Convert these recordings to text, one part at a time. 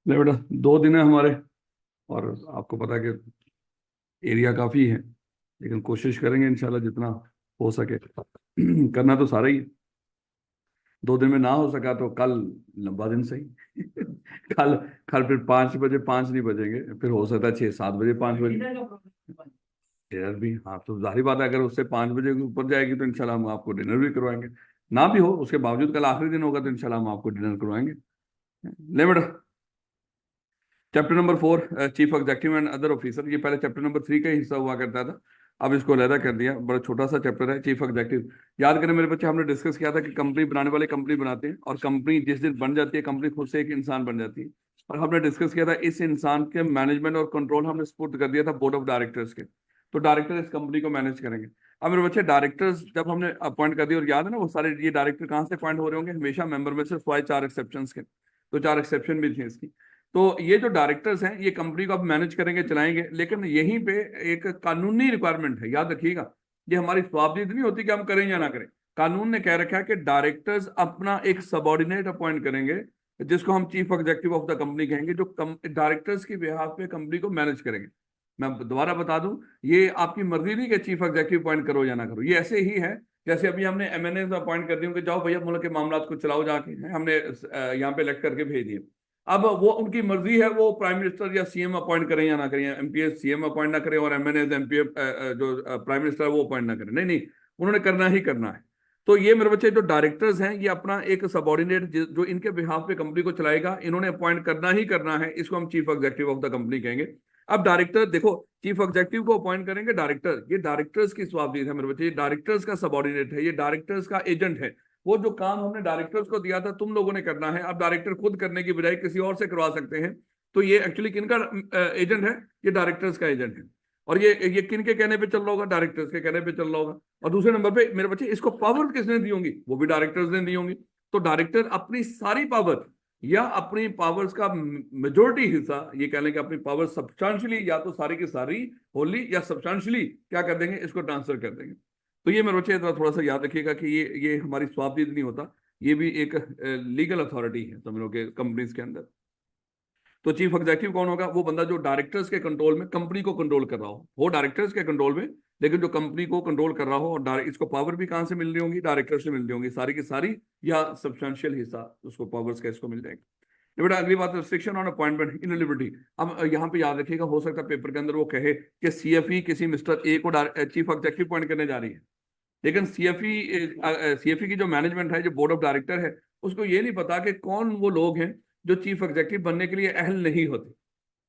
नहीं बेटा, 2 दिन है हमारे। और आपको पता है कि एरिया काफ़ी है, लेकिन कोशिश करेंगे इंशाल्लाह जितना हो सके। करना तो सारा ही है। 2 दिन में ना हो सका तो कल लंबा दिन सही। कल कल फिर 5 बजे, 5 नहीं बजेंगे, फिर हो सकता है 6-7 बजे, 5 बजे। डिनर भी, हाँ, तो जाहिर बात है अगर उससे 5 बजे के ऊपर जाएगी तो इंशाल्लाह हम आपको डिनर भी करवाएंगे। ना भी हो उसके बावजूद कल आखिरी दिन होगा तो इंशाल्लाह हम आपको डिनर करवाएंगे। ले बेटा, chapter number 4, chief executive and other officer. ये पहले चैप्टर नंबर 3 का ही हिस्सा हुआ करता था, अब इसको अलहदा कर दिया। बड़ा छोटा सा चैप्टर है चीफ एग्जेक्टिव। याद करें मेरे बच्चे, हमने डिस्कस किया था कि कंपनी बनाने वाले कंपनी बनाते हैं, और कंपनी जिस दिन बन जाती है कंपनी खुद से एक इंसान बन जाती है। और हमने डिस्कस किया था इस इंसान के मैनेजमेंट और कंट्रोल हमने सपुर्द कर दिया था बोर्ड ऑफ डायरेक्टर्स के। तो डायरेक्टर इस कंपनी को मैनेज करेंगे। अब मेरे बच्चे, डायरेक्टर्स जब हमने अपॉइंट कर दिए, और याद है ना वो सारे ये डायरेक्टर कहाँ से अपॉइंट हो रहे होंगे, हमेशा मेंबर में से, सिवाय 4 एक्सेप्शन के। तो 4 एक्सेप्शन भी थे इसकी। तो ये जो डायरेक्टर्स हैं ये कंपनी को अब मैनेज करेंगे, चलाएंगे, लेकिन यहीं पे एक कानूनी रिक्वायरमेंट है, याद रखिएगा। ये हमारी ख्वाबदीद नहीं होती कि हम करें या ना करें। कानून ने कह रखा है कि डायरेक्टर्स अपना एक सबॉर्डिनेट अपॉइंट करेंगे, जिसको हम chief executive of the company कहेंगे, जो डायरेक्टर्स की बिहाफ पे कंपनी को मैनेज करेंगे। मैं दोबारा बता दूं, ये आपकी मर्जी नहीं कि चीफ एग्जेक्टिव अपॉइंट करो या ना करो। ये ऐसे ही है जैसे अभी हमने एमएनए अपॉइंट कर दिए कि जाओ भैया मुल्क के मामला को चलाओ जाके, हमने यहाँ पे इलेक्ट करके भेज दिए। अब वो उनकी मर्जी है, वो प्राइम मिनिस्टर या सीएम अपॉइंट करें या ना करें, एमपीएस सीएम अपॉइंट ना करें और एमएनए एमपीएफ जो प्राइम मिनिस्टर है वो अपॉइंट ना करें। नहीं नहीं, उन्होंने करना ही करना है। तो ये मेरे बच्चे जो डायरेक्टर्स हैं ये अपना एक सबॉर्डिनेट जो इनके बिहाफ पे कंपनी को चलाएगा, इन्होंने अपॉइंट करना ही करना है, इसको हम chief executive of the company कहेंगे। अब डायरेक्टर देखो, चीफ एग्जेक्टिव को अपॉइंट करेंगे डायरेक्टर, ये डायरेक्टर्स की स्वाबदीद है मेरे बच्चे, ये डायरेक्टर्स का सबॉर्डिनेट है, ये डायरेक्टर्स का एजेंट है। वो जो काम हमने डायरेक्टर्स को दिया था तुम लोगों ने करना है, अब डायरेक्टर खुद करने की बजाय किसी और से करवा सकते हैं। तो ये एक्चुअली किनका एजेंट है? ये डायरेक्टर्स का एजेंट है। और ये किन के कहने पे चल रहा होगा? डायरेक्टर्स के कहने पे चल रहा होगा। और दूसरे नंबर पे मेरे बच्चे, इसको पावर किसने दी होंगी? वो भी डायरेक्टर्स ने दी होंगी। तो डायरेक्टर अपनी सारी पावर या अपनी पावर्स का मेजोरिटी हिस्सा, ये कह लें कि अपनी पावर सब्सटेंशियली, या तो सारी की सारी होली या सब्सटेंशियली क्या कर देंगे, इसको ट्रांसफर कर देंगे। तो ये मेरे बच्चे थोड़ा सा याद रखिएगा कि ये हमारी स्वाबदीद नहीं होता, ये भी एक लीगल अथॉरिटी है समझ लो कि कंपनीज के अंदर। तो चीफ एग्जेक्टिव कौन होगा? वो बंदा जो डायरेक्टर्स के कंट्रोल में कंपनी को कंट्रोल कर रहा हो डायरेक्टर्स के कंट्रोल में, लेकिन जो कंपनी को कंट्रोल कर रहा हो। और इसको पावर भी कहां से मिल रही होंगी? डायरेक्टर से मिल रही होंगी सारी की सारी, या सब्सटेंशियल हिस्सा उसको पावर्स का इसको मिल जाएगा। ये बेटा अगली बात, restriction on appointment in liberty. अब यहाँ पे याद रखिएगा, हो सकता है पेपर के अंदर वो कहे कि सीएफई किसी मिस्टर ए को चीफ एग्जेक्टिव अपॉइंट करने जा रही है, लेकिन सीएफई की जो मैनेजमेंट है, जो बोर्ड ऑफ डायरेक्टर है, उसको ये नहीं पता कि कौन वो लोग हैं जो चीफ एग्जेक्टिव बनने के लिए अहल नहीं होते।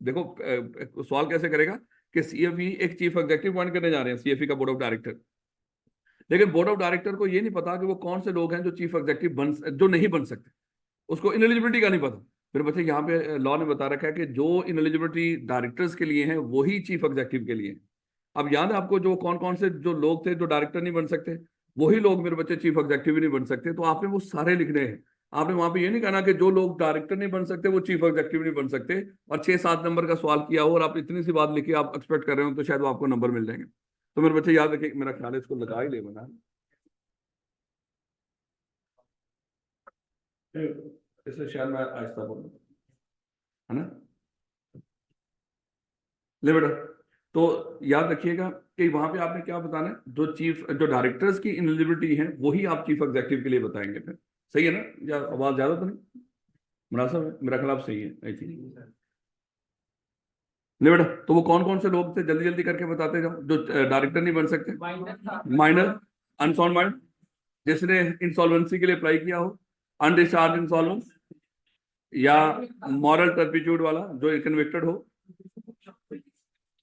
देखो सवाल कैसे करेगा कि सीएफई एक चीफ एग्जेक्टिव अपॉइंट करने जा रहे हैं, सीएफई का बोर्ड ऑफ डायरेक्टर, लेकिन बोर्ड ऑफ डायरेक्टर को ये नहीं पता कि वो कौन से लोग हैं जो चीफ एग्जेक्टिव जो नहीं बन सकते, उसको इनएलिजिबिलिटी का नहीं पता। फिर बच्चे यहाँ पे लॉ ने बता रखा है कि जो इनएलिजिबिलिटी डायरेक्टर्स के लिए है वही चीफ एग्जेक्टिव के लिए है। अब याद है आपको जो कौन कौन से जो लोग थे जो डायरेक्टर नहीं बन सकते, वही लोग मेरे बच्चे चीफ एग्जेक्टिव भी नहीं बन सकते। तो आपने वो सारे लिखने हैं। आपने वहां पे ये नहीं कहना कि जो लोग डायरेक्टर नहीं बन सकते वो चीफ एग्जेक्टिव नहीं बन सकते, और 6-7 नंबर का सवाल किया हो और आप इतनी सी बात लिखी आप एक्सपेक्ट कर रहे हो तो शायद वो आपको नंबर मिल जाएंगे। तो मेरे बच्चे याद रखिए, मेरा ख्याल है इसको लगा ही ले बना। इससे शायद मैं आहिस्ता बोलूँ, है ना? ले बेटा, तो याद रखिएगा कि वहां पे आपने क्या बताना है, जो डायरेक्टर्स की इनएलिजिबिलिटी है वही आप चीफ एग्जेक्टिव के लिए बताएंगे फिर। सही है ना? या आवाज ज्यादा तो नहीं? मुनासिब है मेरा ख्याल, सही है आई थिंक। ले बेटा, तो वो कौन कौन से लोग थे, जल्दी जल्दी करके बताते जाओ, जो डायरेक्टर नहीं बन सकते। माइनर, अनसाउंड माइंड, जिसने इंसॉल्वेंसी के लिए अप्लाई किया हो, अनडिस्चार्ज इंसॉल्वेंस, या मॉरल टर्पिट्यूड वाला जो कन्विक्टेड हो,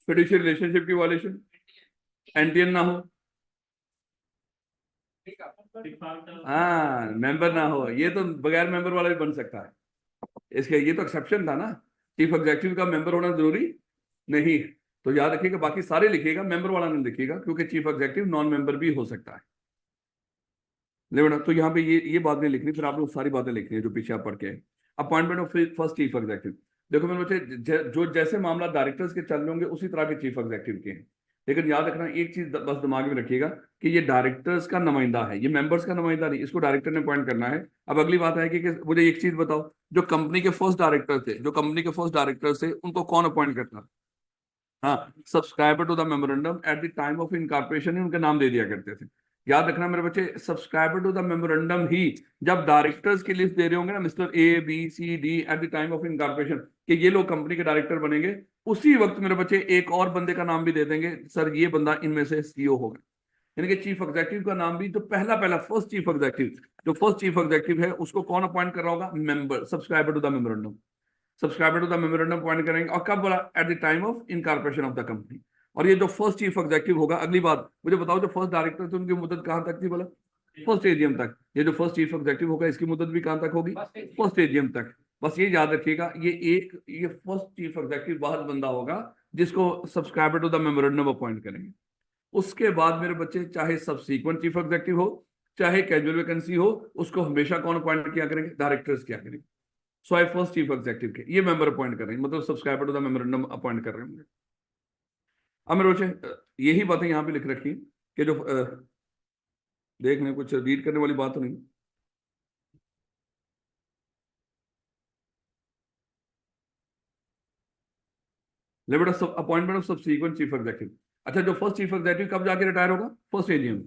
फिड्यूशियल रिलेशनशिप की वायलेशन, एंटियन ना हो, हाँ मेंबर ना हो, ये तो बगैर मेंबर वाला भी बन सकता है। इसके ये तो एक्सेप्शन था ना, चीफ एग्जेक्टिव का मेंबर होना जरूरी नहीं। तो याद रखिएगा, बाकी सारे लिखिएगा, मेंबर वाला नहीं लिखिएगा, क्योंकि चीफ एग्जेक्टिव नॉन मेंबर भी हो सकता है। ले बेटा, तो यहाँ पे ये बात नहीं लिखनी, फिर आप लोग सारी बातें लिखनी है जो पीछे आप पढ़ के आए। Appointment of first chief executive. देखो मेरे बच्चे, जो जैसे मामला डायरेक्टर्स के चल रहे होंगे उसी तरह के चीफ एग्जेक्टिव के हैं, लेकिन याद रखना एक चीज बस दिमाग में रखिएगा कि ये डायरेक्टर्स का नुमाइंदा है, ये मेंबर्स का नुमाइंदा नहीं, इसको डायरेक्टर ने अपॉइंट करना है। अब अगली बात है कि मुझे एक चीज बताओ, जो कंपनी के फर्स्ट डायरेक्टर थे, जो कंपनी के फर्स्ट डायरेक्टर थे, उनको कौन अपॉइंट करता? हाँ, subscriber to the memorandum at the time of incorporation ही उनके नाम दे दिया करते थे। याद रखना मेरे बच्चे, सब्सक्राइबर टू द मेमोरेंडम ही जब डायरेक्टर्स की लिस्ट दे रहे होंगे ना, mister A B C D eight the time of incorporation, कि ये लोग कंपनी के डायरेक्टर बनेंगे, उसी वक्त मेरे बच्चे एक और बंदे का नाम भी दे देंगे, सर ये बंदा इनमें से CEO होगा। यानी कि चीफ एग्जीक्यूटिव का नाम भी जो पहला पहला फर्स्ट चीफ एग्जीक्यूटिव, जो फर्स्ट चीफ एग्जीक्यूटिव है, उसको कौन अपॉइंट कर रहा होगा? Member, subscriber to the memorandum. Subscriber to the memorandum point करेंगे, और कब बोला? At the time of incorporation of the company. और ये जो फर्स्ट चीफ एग्जीक्यूटिव होगा, अगली बात मुझे बताओ, जो फर्स्ट डायरेक्टर थे उनकी मुद्दत कहां तक थी बोला? फर्स्ट AGM तक। ये जो फर्स्ट चीफ एग्जीक्यूटिव होगा, इसकी मुद्दत भी कहां तक होगी? फर्स्ट AGM तक। बस ये याद रखिएगा, ये फर्स्ट चीफ एग्जीक्यूटिव वह बंदा होगा जिसको subscriber to the memorandum appoint करेंगे। उसके बाद मेरे बच्चे, चाहे सबसीक्वेंट चीफ एग्जीक्यूटिव हो, चाहे कैजुअल वैकेंसी हो, उसको हमेशा कौन अपॉइंट किया करेंगे? डायरेक्टर्स किया करेंगे। So I first chief executive के ये मेंबर अपॉइंट कर रहे हैं, मतलब subscriber to the memorandum appoint कर रहे हैं। अब मेरे बच्चे यही बातें यहाँ पे लिख रखी कि जो देख लें, कुछ रीड करने वाली बात तो नहीं। ले बेटा, सब appointment of subsequent chief executive. अच्छा, जो फर्स्ट चीफ एग्जीक्यूटिव कब जाके रिटायर होगा? First AGM।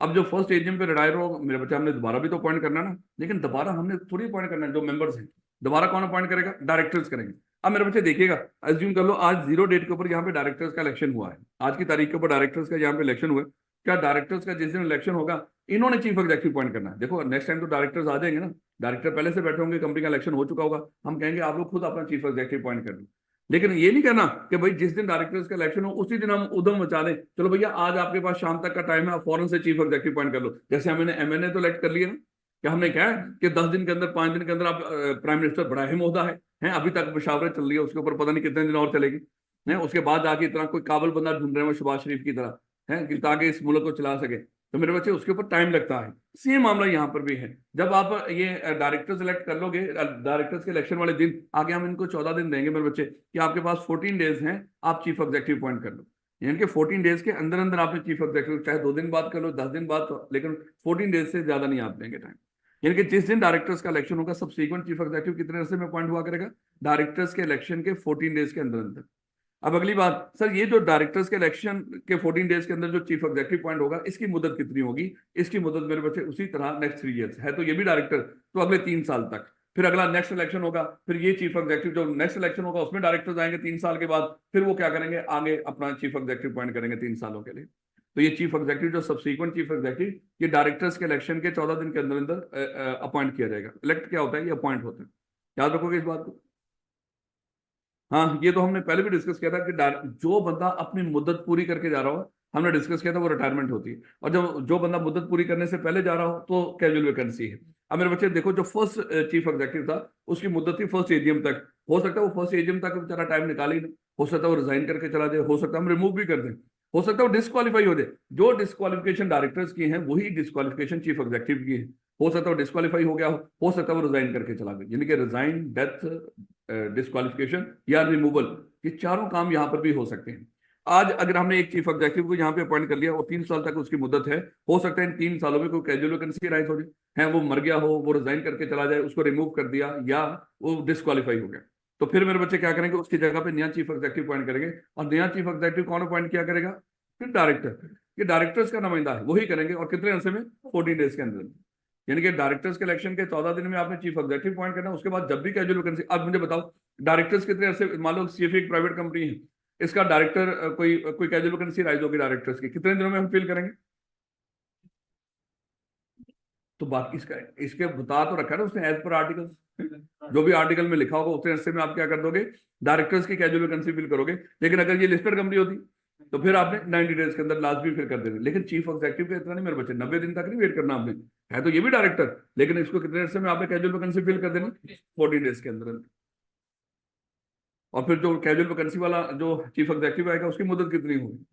अब जो फर्स्ट AGM पे रिटायर होगा मेरे बच्चे, हमने दोबारा भी तो अपॉइंट करना है ना, लेकिन दोबारा हमने थोड़ी अपॉइंट करना है, जो मेंबर्स हैं दोबारा कौन अपॉइंट करेगा? डायरेक्टर्स करेंगे। अब मेरे बच्चे देखिएगा, अज्यूम कर लो आज 0 डेट के ऊपर यहाँ पे डायरेक्टर्स का इलेक्शन हुआ है, आज की तारीख के ऊपर डायरेक्टर्स का यहाँ पे इलेक्शन हुआ है। क्या डायरेक्टर्स का जिस दिन इलेक्शन होगा, इन्होंने चीफ एग्जीक्यूटिव अपॉइंट करना है? देखो नेक्स्ट टाइम तो डायरेक्टर्स आ जाएंगे ना, डायरेक्टर पहले से बैठे होंगे, कंपनी का इलेक्शन हो चुका होगा, हम कहेंगे आप लोग खुद अपना चीफ एग्जीक्यूटिव अपॉइंट कर लो। लेकिन ये नहीं कहना कि भाई जिस दिन डायरेक्टर्स का इलेक्शन हो उसी दिन हम उधम मचा दें, चलो भैया आज आपके पास शाम तक का टाइम है, आप फौरन से चीफ एग्जीक्यूटिव अपॉइंट कर लो। जैसे हमने MNA तो इलेक्ट कर लिया ना, क्या हमने कहा है कि 10 दिन के अंदर, 5 दिन के अंदर आप प्राइम मिनिस्टर, बड़ा अहम होता है, अभी तक मुशावरत चल रही है उसके ऊपर, पता नहीं कितने दिन और चलेगी है, उसके बाद आके इतना कोई काबिल बंदा ढूंढ रहे हैं शहबाज शरीफ की तरह है, कि ताकि इस मुल्क को चला सके, तो मेरे बच्चे उसके ऊपर टाइम लगता है। सेम मामला यहाँ पर भी है, जब आप ये डायरेक्टर सेलेक्ट कर लोगे, डायरेक्टर्स के इलेक्शन वाले दिन आगे हम इनको 14 दिन देंगे मेरे बच्चे, कि आपके पास 14 डेज हैं, आप चीफ एग्जीक्यूटिव अपॉइंट कर लो। यानी कि 14 डेज के अंदर अंदर आपने चीफ एग्जीक्यूटिव, चाहे 2 दिन बाद कर लो, 10 दिन बाद, लेकिन 14 डेज से ज्यादा नहीं आप देंगे टाइम। यानी कि जिस दिन डायरेक्टर्स का इलेक्शन होगा, सबसीक्वेंट चीफ एग्जीक्यूटिव कितने अरसे में अपॉइंट हुआ करेगा? डायरेक्टर्स के इलेक्शन के 14 डेज के अंदर अंदर। अब अगली बात, सर ये जो डायरेक्टर्स के इलेक्शन के 14 डेज के अंदर जो चीफ एग्जीक्यूटिव पॉइंट होगा, इसकी मुद्दत कितनी होगी? इसकी मुद्दत मेरे बच्चे उसी तरह नेक्स्ट 3 ईयर्स है, तो ये भी डायरेक्टर तो अगले 3 साल तक, फिर अगला नेक्स्ट इलेक्शन होगा, फिर ये चीफ एग्जीक्यूटिव जो नेक्स्ट इलेक्शन होगा उसमें डायरेक्टर्स आएंगे 3 साल के बाद, फिर वो क्या करेंगे? आगे अपना चीफ एग्जीक्यूटिव पॉइंट करेंगे 3 सालों के लिए। तो ये चीफ एग्जीक्यूटिव जो सबसीक्वेंट चीफ एग्जीक्यूटिव, ये डायरेक्टर्स के इलेक्शन के 14 दिन के अंदर अंदर अपॉइंट किया जाएगा। इलेक्ट क्या होता है? ये अपॉइंट होता है, याद रखोगे इस बात को। हाँ, ये तो हमने पहले भी डिस्कस किया था कि जो बंदा अपनी मुद्दत पूरी करके जा रहा हो, हमने डिस्कस किया था, वो रिटायरमेंट होती है, और जब जो बंदा मुद्दत पूरी करने से पहले जा रहा हो तो कैजुअल वैकेंसी है। अब मेरे बच्चे देखो, जो फर्स्ट चीफ एग्जीक्यूटिव था उसकी मुद्दत थी फर्स्ट AGM तक, हो सकता है वो फर्स्ट AGM तक बेचारा टाइम निकाले ही नहीं, हो सकता है वो रिजाइन करके चला जाए, हो सकता है हम रिमूव भी कर दें, हो सकता है वो डिस्क्वालीफाई हो जाए। जो डिस्क्वालिफिकेशन डायरेक्टर्स की है वही डिस्क्वालिफिकेशन चीफ एग्जीक्यूटिव की है, हो सकता है वो डिस्क्वालीफाई हो गया हो सकता है वो रिजाइन करके चला गया, यानी कि रिजाइन, डेथ, डिस्क्वालिफिकेशन या रिमूवल, ये चारों काम यहाँ पर भी हो सकते हैं। आज अगर हमने एक चीफ एग्जीक्यूटिव को यहाँ पे अपॉइंट कर लिया और 3 साल तक उसकी मुद्दत है, हो सकता है इन 3 सालों में कोई कैजुअल वैकेंसी राइज हो जाए, है वो मर गया हो, वो रिजाइन करके चला जाए, उसको रिमूव कर दिया, या वो डिस्क्वालीफाई हो गया, तो फिर मेरे बच्चे क्या करेंगे? उसकी जगह पे नया चीफ एग्जीक्यूटिव अपॉइंट करेंगे। और नया चीफ एग्जीक्यूटिव कौन अपॉइंट किया करेगा? फिर डायरेक्टर। ये डायरेक्टर्स का नुमाइंदा है, वही करेंगे, और कितने अरसे में? 14 डेज के अंदर। यानी कि डायरेक्टर्स के इलेक्शन के 14 दिन में आपने चीफ एग्जीक्यूटिव अपॉइंट करना है, उसके बाद जब भी कैजुअल वैकेंसी। अब मुझे बताओ, डायरेक्टर्स कितने अरसे, मान लो CFA एक प्राइवेट कंपनी है, इसका डायरेक्टर कोई कोई कैजुअल वैकेंसी राइज होगी डायरेक्टर्स की, कितने दिनों में हम फिल करेंगे? तो बात इसका, इसके बता तो रखा है ना उसने, एज पर आर्टिकल, जो भी आर्टिकल में लिखा होगा उतने अरसे में आप क्या कर दोगे? डायरेक्टर्स की कैजुअल वैकेंसी फिल करोगे। लेकिन अगर ये लिस्टेड कंपनी होती तो फिर आपने 90 डेज के अंदर लास्ट भी फिल कर देते। लेकिन चीफ एग्जीक्यूटिव का इतना नहीं मेरे बच्चे, 90 दिन तक नहीं वेट करना आपने, है तो ये भी डायरेक्टर, लेकिन इसको कितने अरसे में आपने कैजुअल वैकेंसी फिल कर देना? 14 डेज के अंदर। और फिर जो कैजुअल वैकेंसी वाला जो चीफ एग्जीक्यूटिव आएगा उसकी मुद्दत कितनी होगी?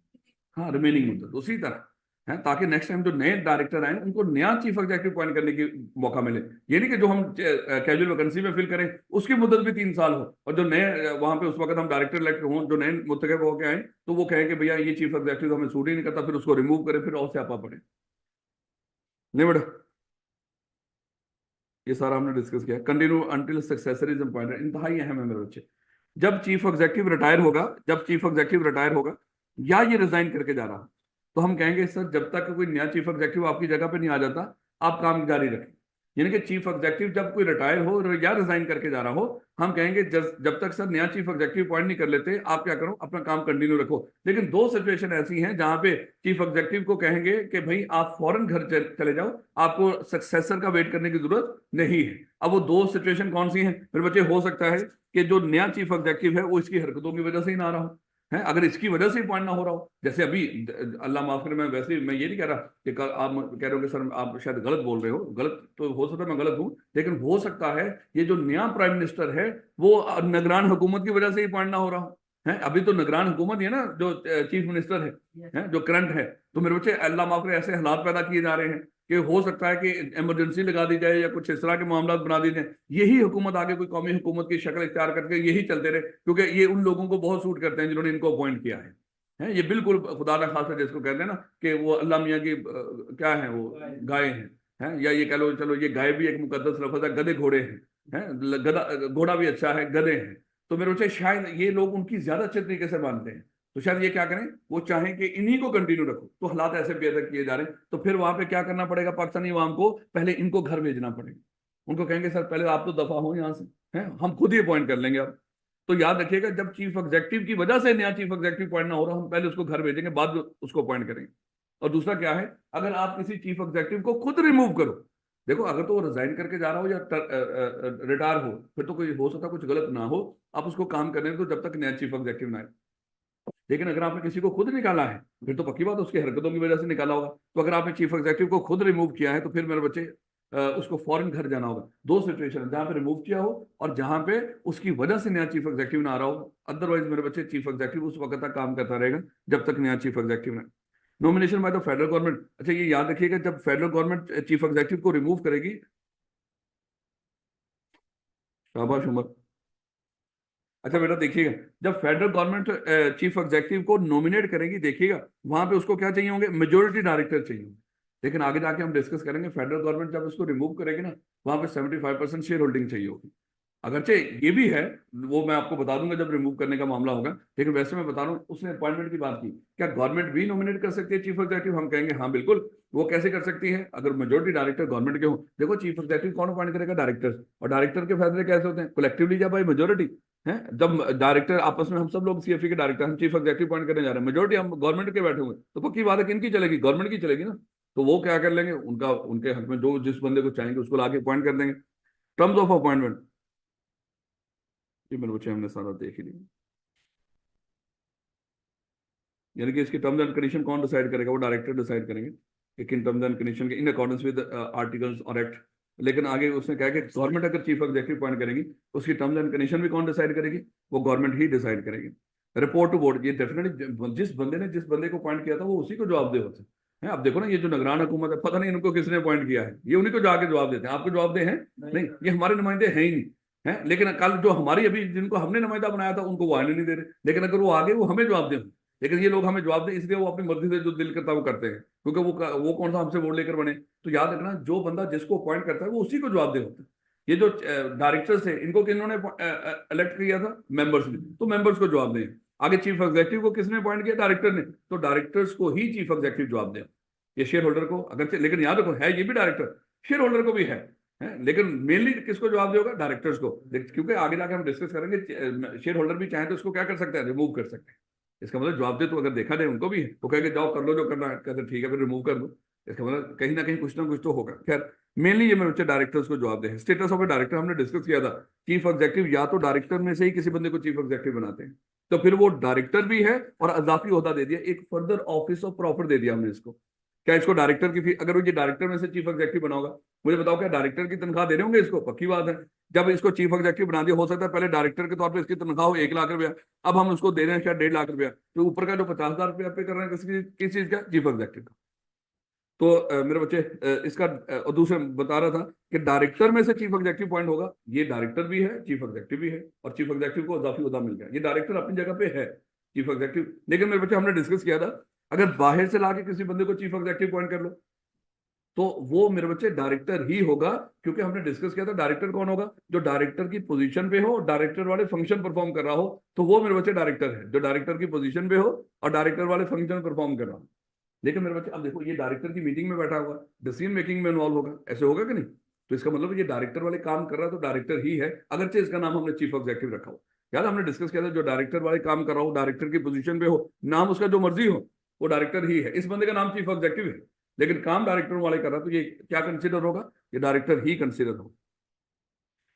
हाँ, रिमेनिंग मुद्दत उसी तरह। है, ताकि नेक्स्ट टाइम जो नए डायरेक्टर आए उनको नया चीफ एग्जीक्यूटिव अपॉइंट करने की मौका मिले। ये नहीं कि जो हम कैजुअल वैकेंसी में फिल करें उसकी मुद्दत भी 3 साल हो, और जो नए वहां पे उस वक्त हम डायरेक्टर इलेक्ट हों, जो नए मुतकब होकर आए, तो वो कहें कि भैया ये चीफ एग्जीक्यूटिव हमें सूट ही नहीं करता, फिर उसको रिमूव करें, फिर और स्यापा पड़े। नहीं बेटा, ये सारा हमने डिस्कस किया। Continue until successor is appointed, इंतहाई अहम है मेरे बच्चे। जब चीफ एग्जीक्यूटिव रिटायर होगा, जब चीफ एग्जीक्यूटिव रिटायर होगा या ये रिजाइन करके जा रहा, तो हम कहेंगे सर जब तक कोई नया चीफ एग्जीक्यूटिव आपकी जगह पे नहीं आ जाता, आप काम जारी रखें। यानी कि चीफ एग्जीक्यूटिव जब कोई रिटायर हो या रिजाइन करके जा रहा हो, हम कहेंगे जब तक सर नया चीफ एग्जीक्यूटिव अपॉइंट नहीं कर लेते, आप क्या करो, अपना काम कंटिन्यू रखो। लेकिन 2 सिचुएशन ऐसी हैं जहां पे चीफ एग्जीक्यूटिव को कहेंगे कि भाई आप फौरन घर चले जाओ, आपको सक्सेसर का वेट करने की जरूरत नहीं है। अब वो 2 सिचुएशन कौन सी हैं मेरे बच्चे? हो सकता है कि जो नया चीफ एग्जीक्यूटिव है वो इसकी हरकतों की वजह से ही ना आ रहा हो, है, अगर इसकी वजह से ही पॉइंट ना हो रहा हो, जैसे अभी अल्लाह माफ करे, मैं वैसे मैं ये नहीं कह रहा कि आप कह रहे हो कि सर आप शायद गलत बोल रहे हो, गलत तो हो सकता है मैं गलत हूं, लेकिन हो सकता है ये जो नया प्राइम मिनिस्टर है वो निगरान हुकूमत की वजह से ही पॉइंट ना हो रहा हो, है। अभी तो निगरान हुकूमत ही है ना जो चीफ मिनिस्टर है, जो करंट है। तो मेरे बच्चे अल्लाह माफ करे ऐसे हालात पैदा किए जा रहे हैं कि हो सकता है कि इमरजेंसी लगा दी जाए या कुछ इस तरह के मामला बना दिए जाए, यही हुकूमत आगे कोई कौमी हुकूमत की शक्ल इख्तियार करके यही चलते रहे, क्योंकि ये उन लोगों को बहुत सूट करते हैं जिन्होंने इनको अपॉइंट किया है। ये बिल्कुल खुदा न खासा जिसको कहते हैं ना कि वो अल्लाह मियाँ की क्या है, वो गाय है, या ये कह लो, चलो ये गाय भी एक मुकद्दस लफ्ज़ है, गधे घोड़े हैं, गधा घोड़ा भी अच्छा है, गधे हैं। तो मेरे बच्चे शायद ये लोग उनकी ज्यादा अच्छे तरीके से मानते हैं, तो शायद ये क्या करें, वो चाहें कि इन्हीं को कंटिन्यू रखो, तो हालात ऐसे बेहतर किए जा रहे हैं, तो फिर वहां पे क्या करना पड़ेगा पाकिस्तानी अवाम को, पहले इनको घर भेजना पड़ेगा। उनको कहेंगे सर पहले आप तो दफा हो यहाँ से, हैं, हम खुद ही अपॉइंट कर लेंगे आप। तो याद रखिएगा, जब चीफ एग्जीक्यूटिव की वजह से नया चीफ एग्जीक्यूटिव अपॉइंट ना हो रहा, हम पहले उसको घर भेजेंगे, बाद में उसको अपॉइंट करेंगे। और दूसरा क्या है, अगर आप किसी चीफ एग्जीक्यूटिव को खुद रिमूव करो, देखो अगर तो वो रिजाइन करके जा रहा हो या रिटायर हो, फिर तो कोई हो सकता कुछ गलत ना हो, आप उसको काम करने दो जब तक नया चीफ एग्जीक्यूटिव ना आए। लेकिन अगर आपने किसी को खुद निकाला है, फिर तो पक्की बात उसकी हरकतों की वजह से निकाला होगा। तो अगर आपने चीफ एग्जीक्यूटिव को खुद रिमूव किया है, तो फिर मेरे बच्चे उसको फॉरेन घर जाना होगा। 2 सिचुएशन जहां पे रिमूव किया हो और जहां पे उसकी वजह से नया चीफ एग्जीक्यूटिव ना आ रहा हो, अदरवाइज मेरे बच्चे चीफ एग्जीक्यूटिव उस वक्त तक काम करता रहेगा जब तक नया चीफ एग्जीक्यूटिव ना। Nomination by the federal government, अच्छा ये याद रखिएगा, जब फेडरल गवर्नमेंट चीफ एग्जीक्यूटिव को रिमूव करेगी, शाबाश उमर, अच्छा बेटा देखिएगा, जब फेडरल गवर्नमेंट चीफ एग्जीक्यूटिव को नॉमिनेट करेगी, देखिएगा वहां पे उसको क्या चाहिए होंगे, मेजोरिटी डायरेक्टर चाहिए होंगे। लेकिन आगे जाके हम डिस्कस करेंगे, फेडरल गवर्नमेंट जब उसको रिमूव करेगी ना, वहां पे 75% शेयर होल्डिंग चाहिए होगी। अगरचे ये भी है, वो मैं आपको बता दूंगा जब रिमूव करने का मामला होगा, लेकिन वैसे मैं बता रहा हूँ, उसने अपॉइंटमेंट की बात की, क्या गवर्नमेंट भी नॉमिनेट कर सकती है चीफ एग्जीक्यूटिव? हम कहेंगे हाँ बिल्कुल। वो कैसे कर सकती है? अगर मेजोरिटी डायरेक्टर गवर्नमेंट के हो, देखो चीफ एग्जीक्यूटिव कौन अपॉइंट करेगा? डायरेक्टर, और डायरेक्टर के फैसले कैसे होते हैं? कलेक्टिवली या बाई मेजोरिटी, है। जब डायरेक्टर आपस में, हम सब लोग सीएफई के डायरेक्टर, हम चीफ एग्जीक्यूटिव अपॉइंट करने जा रहे हैं, मेजोरिटी हम गवर्नमेंट के बैठे हुए, तो पक्की बात है किनकी चलेगी? गवर्नमेंट की चलेगी ना। तो वो क्या कर लेंगे, उनका उनके हक में जो जिस बंदे को चाहेंगे उसको लाके अपॉइंट कर देंगे। टर्म्स ऑफ अपॉइंटमेंट, ये मेरे बच्चे हमने सारा देख ही लिया। यानी कि इसकी टर्म्स एंड कंडीशन कौन डिसाइड करेगा? वो डायरेक्टर डिसाइड करेंगे कि किन टर्म्स एंड कंडीशन के इन अकॉर्डेंस विद आर्टिकल्स और एक्ट। लेकिन आगे उसने कहा कि गवर्नमेंट अगर चीफ एग्जीक्यूटिव अपॉइंट करेगी, उसकी टर्म्स एंड कंडीशन भी कौन डिसाइड करेगी? वो गवर्नमेंट ही डिसाइड करेगी। रिपोर्ट टू बोर्ड, ये डेफिनेटली जिस बंदे को अपॉइंट किया था वो उसी को जवाबदेह होते हैं। अब देखो ना, ये जो निगरान हुकूमत है, पता नहीं इनको किसने अपॉइंट किया है, ये उन्हीं को जाके जवाब देते हैं। आपको जवाब दे हैं नहीं, ये हमारे नुमाइंदे हैं ही नहीं, है। लेकिन कल जो हमारी अभी जिनको हमने नुमाइंदा बनाया था उनको वो आने नहीं दे रहे, लेकिन अगर वो आगे वो हमें जवाब दें। लेकिन ये लोग हमें जवाब दें इसलिए वो अपनी मर्जी से जो दिल करता है वो करते हैं, क्योंकि वो कौन सा हमसे वोट लेकर बने। तो याद रखना, जो बंदा जिसको अपॉइंट करता है वो उसी को जवाब दे होता है। ये जो डायरेक्टर्स है, इनको किन्होंने इलेक्ट किया था? मेंबर्स ने, तो मेंबर्स को जवाब दें। आगे चीफ एग्जीक्यूटिव को किसने अपॉइंट किया? डायरेक्टर ने, तो डायरेक्टर्स को ही चीफ एग्जीक्यूटिव जवाब दें। ये शेयर होल्डर को अगर, लेकिन याद रखो है ये भी डायरेक्टर, शेयर होल्डर को भी है, लेकिन मेनली किसको जवाब देगा? डायरेक्टर्स को, क्योंकि आगे जाके हम डिस्कस करेंगे, शेयर होल्डर भी चाहे तो इसको क्या कर सकते हैं? रिमूव कर सकते हैं। इसका मतलब जवाब दे तो अगर देखा जाए उनको भी है, तो कहेंगे जाओ कर लो जो करना है, कहते ठीक है फिर रिमूव कर दो। इसका मतलब कहीं ना कहीं कुछ ना कुछ तो होगा। खैर मेनली ये मेरे बच्चे डायरेक्टर्स को जवाब दे। स्टेटस ऑफ ए डायरेक्टर हमने डिस्कस किया था, चीफ एग्जीक्यूटिव या तो डायरेक्टर में से ही किसी बंदे को चीफ एग्जीक्यूटिव बनाते हैं, तो फिर वो डायरेक्टर भी है और अजाफी ओहदा दे दिया, एक फर्दर ऑफिस ऑफ प्रॉफिट दे दिया हमने इसको। क्या इसको डायरेक्टर की अगर वो ये डायरेक्टर में से चीफ एग्जीक्यूटिव बना होगा, मुझे बताओ क्या डायरेक्टर की तनख्वाह दे रहे होंगे इसको? पक्की बात है। जब इसको चीफ एग्जीक्यूटिव बना दिया, हो सकता है पहले डायरेक्टर के तौर पे इसकी तनख्वाह हो 1 लाख रुपया, अब हम उसको दे रहे हैं शायद 1.5 लाख रुपया, तो ऊपर का जो 50,000 रुपया पे कर रहे हैं किस चीज का? चीफ एग्जीक्यूटिव का। तो मेरे बच्चे इसका और दूसरा बता रहा था कि डायरेक्टर में से चीफ एग्जेक्टिव पॉइंट होगा, ये डायरेक्टर भी है, चीफ एग्जेक्टिव भी है, और चीफ एग्जेक्टिव को इजाफी ओहदा मिल गया। ये डायरेक्टर अपनी जगह पे है चीफ एग्जेक्टिव, लेकिन मेरे बच्चे हमने डिस्कस किया था अगर बाहर से लाके किसी बंदे को चीफ एग्जेक्टिव पॉइंट कर लो तो वो मेरे बच्चे डायरेक्टर ही होगा, क्योंकि हमने डिस्कस किया था डायरेक्टर कौन होगा, जो डायरेक्टर की पोजीशन पे हो, डायरेक्टर वाले फंक्शन परफॉर्म कर रहा हो, तो वो मेरे बच्चे डायरेक्टर है, जो डायरेक्टर की पोजीशन पे हो और डायरेक्टर वाले फंक्शन परफॉर्म कर रहा हो। लेकिन मेरे बच्चे अब देखो, ये डायरेक्टर की मीटिंग में बैठा हुआ, डिसीजन मेकिंग में इन्वॉल्व होगा, ऐसे होगा कि नहीं? तो इसका मतलब ये डायरेक्टर वाले काम कर रहा है तो डायरेक्टर ही है, अगरचे इसका नाम हमने चीफ एग्जेक्टिव रखा हो। याद हमने डिस्कस किया था, जो डायरेक्टर वाले काम कर रहा हो, डायरेक्टर की पोजीशन पे हो, नाम उसका जो मर्जी हो, वो डायरेक्टर ही है। इस बंदे का नाम चीफ एग्जेक्टिव है, लेकिन काम डायरेक्टर वाले कर रहा है, तो ये क्या कंसिडर होगा? ये डायरेक्टर ही कंसिडर होगा।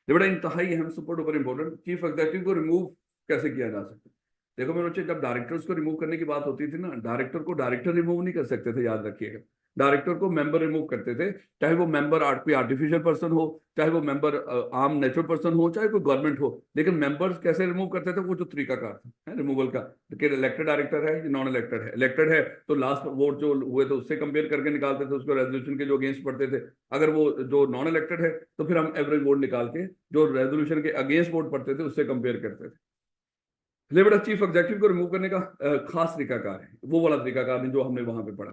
ये बड़ा इंतहाई अहम, super duper important, chief executive को रिमूव कैसे किया जा सकता है। देखो मेरे बच्चे, जब डायरेक्टर्स को रिमूव करने की बात होती थी ना, डायरेक्टर को डायरेक्टर रिमूव नहीं कर सकते थे, याद रखिएगा। डायरेक्टर को मेंबर रिमूव करते थे, चाहे वो मेंबर कोई आर्टिफिशियल पर्सन हो, चाहे वो मेंबर आम नेचुरल पर्सन हो, चाहे कोई गवर्नमेंट हो। लेकिन मेंबर्स कैसे रिमूव करते थे, वो जो तरीकाकार था रिमूवल का, कि इलेक्टेड डायरेक्टर है कि नॉन इलेक्टेड है। इलेक्टेड है तो लास्ट वोट जो हुए थे उससे कंपेयर करके निकालते थे, उसको रेजोल्यूशन के जो अगेंस्ट पढ़ते थे। अगर वो जो नॉन इलेक्टेड है तो फिर हम एवरेज वोट निकाल के जो रेजोल्यूशन के अगेंस्ट वोट पढ़ते थे उससे कंपेयर करते थे। लेबर चीफ एग्जेक्टिव को रिमूव करने का खास तरीकाकार है, वो वाला तरीकाकार नहीं जो हमने वहां पे पढ़ा।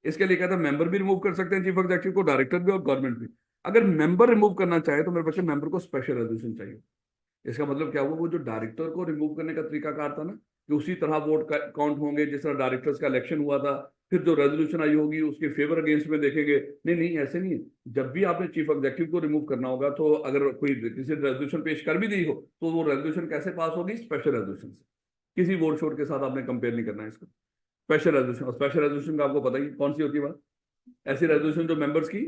इसके लिए कहता है मेंबर भी रिमूव कर सकते हैं चीफ एग्जेक्टिव को, डायरेक्टर भी और गवर्नमेंट भी। अगर मेंबर रिमूव करना चाहे तो मेरे बच्चे मेंबर को स्पेशल रेजोल्यूशन चाहिए। इसका मतलब क्या हुआ, वो जो डायरेक्टर को रिमूव करने का तरीकाकार था ना, कि उसी तरह वोट काउंट होंगे जिस तरह डायरेक्टर्स का इलेक्शन हुआ था, फिर जो रेजोल्यूशन आई होगी उसके फेवर अगेंस्ट में देखेंगे। नहीं नहीं, ऐसे नहीं है। जब भी आपने चीफ एग्जेक्टिव को रिमूव करना होगा, तो अगर कोई किसी रेजोल्यूशन पेश कर भी दी हो, तो वो रेजोल्यूशन कैसे पास होगी? स्पेशल रेजोल्यूशन से। किसी वोट शोट के साथ आपने कंपेयर नहीं करना है इसको। स्पेशल रेजोल्यूशन, और स्पेशल रेजोल्यूशन का आपको पता ही कौन सी होती है बात, ऐसी रेजोल्यूशन जो मेंबर्स की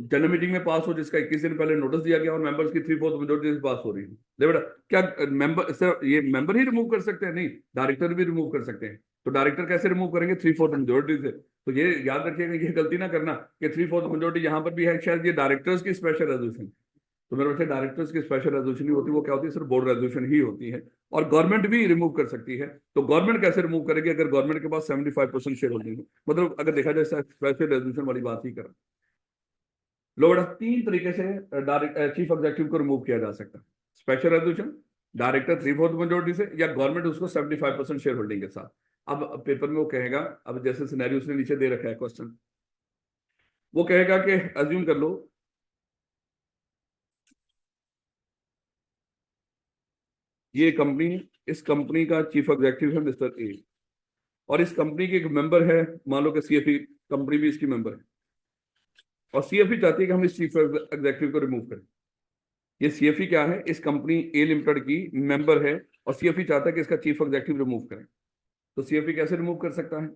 जनरल मीटिंग में पास हो, जिसका 21 दिन पहले नोटिस दिया गया और मेंबर्स की 3/4 मेजोरिटी से पास हो रही है। देखो बेटा, क्या मेंबर सर ये मेंबर ही रिमूव कर सकते हैं? नहीं, डायरेक्टर भी रिमूव कर सकते हैं। तो डायरेक्टर कैसे रिमूव करेंगे? 3/4 मेजोरिटी से। तो ये याद रखिएगा, ये गलती ना करना कि 3/4 मेजोरिटी यहाँ पर भी है, शायद ये डायरेक्टर्स की स्पेशल रेजोल्यूशन। तो मेरे बच्चे, डायरेक्टर्स की स्पेशल रेजोल्यूशन नहीं होती, वो क्या होती है? सिर्फ बोर्ड रेजोल्यूशन ही होती है। और गवर्नमेंट भी रिमूव कर सकती है। तो गवर्नमेंट कैसे रिमूव करेगी? अगर गवर्नमेंट के पास 75% शेयर होल्डिंग है, मतलब अगर देखा जाए स्पेशल रेजोल्यूशन वाली बात ही करें। लो बेटा, तीन तरीके से चीफ एग्जेक्टिव को रिमूव किया जा सकता है: स्पेशल रेजोल्यूशन, डायरेक्टर 3/4 मेजोरिटी से, या गवर्नमेंट उसको 75% शेयर होल्डिंग के साथ। अब पेपर में वो कहेगा, अब जैसे सिनेरियो उसने नीचे दे रखा है क्वेश्चन, वो कहेगा कि अज्यूम कर लो ये कंपनी, इस कंपनी का चीफ एग्जेक्टिव है मिस्टर ए, और इस कंपनी के एक मेंबर है, मान लो कि सीएफई कंपनी भी इसकी मेंबर है, और सीएफई चाहती है कि हम इस चीफ एग्जेक्टिव को रिमूव करें। ये सीएफई क्या है? इस कंपनी ए लिमिटेड की मेंबर है, और सीएफई चाहता है कि इसका चीफ एग्जेक्टिव रिमूव करें। तो सीएफई कैसे रिमूव कर सकता है?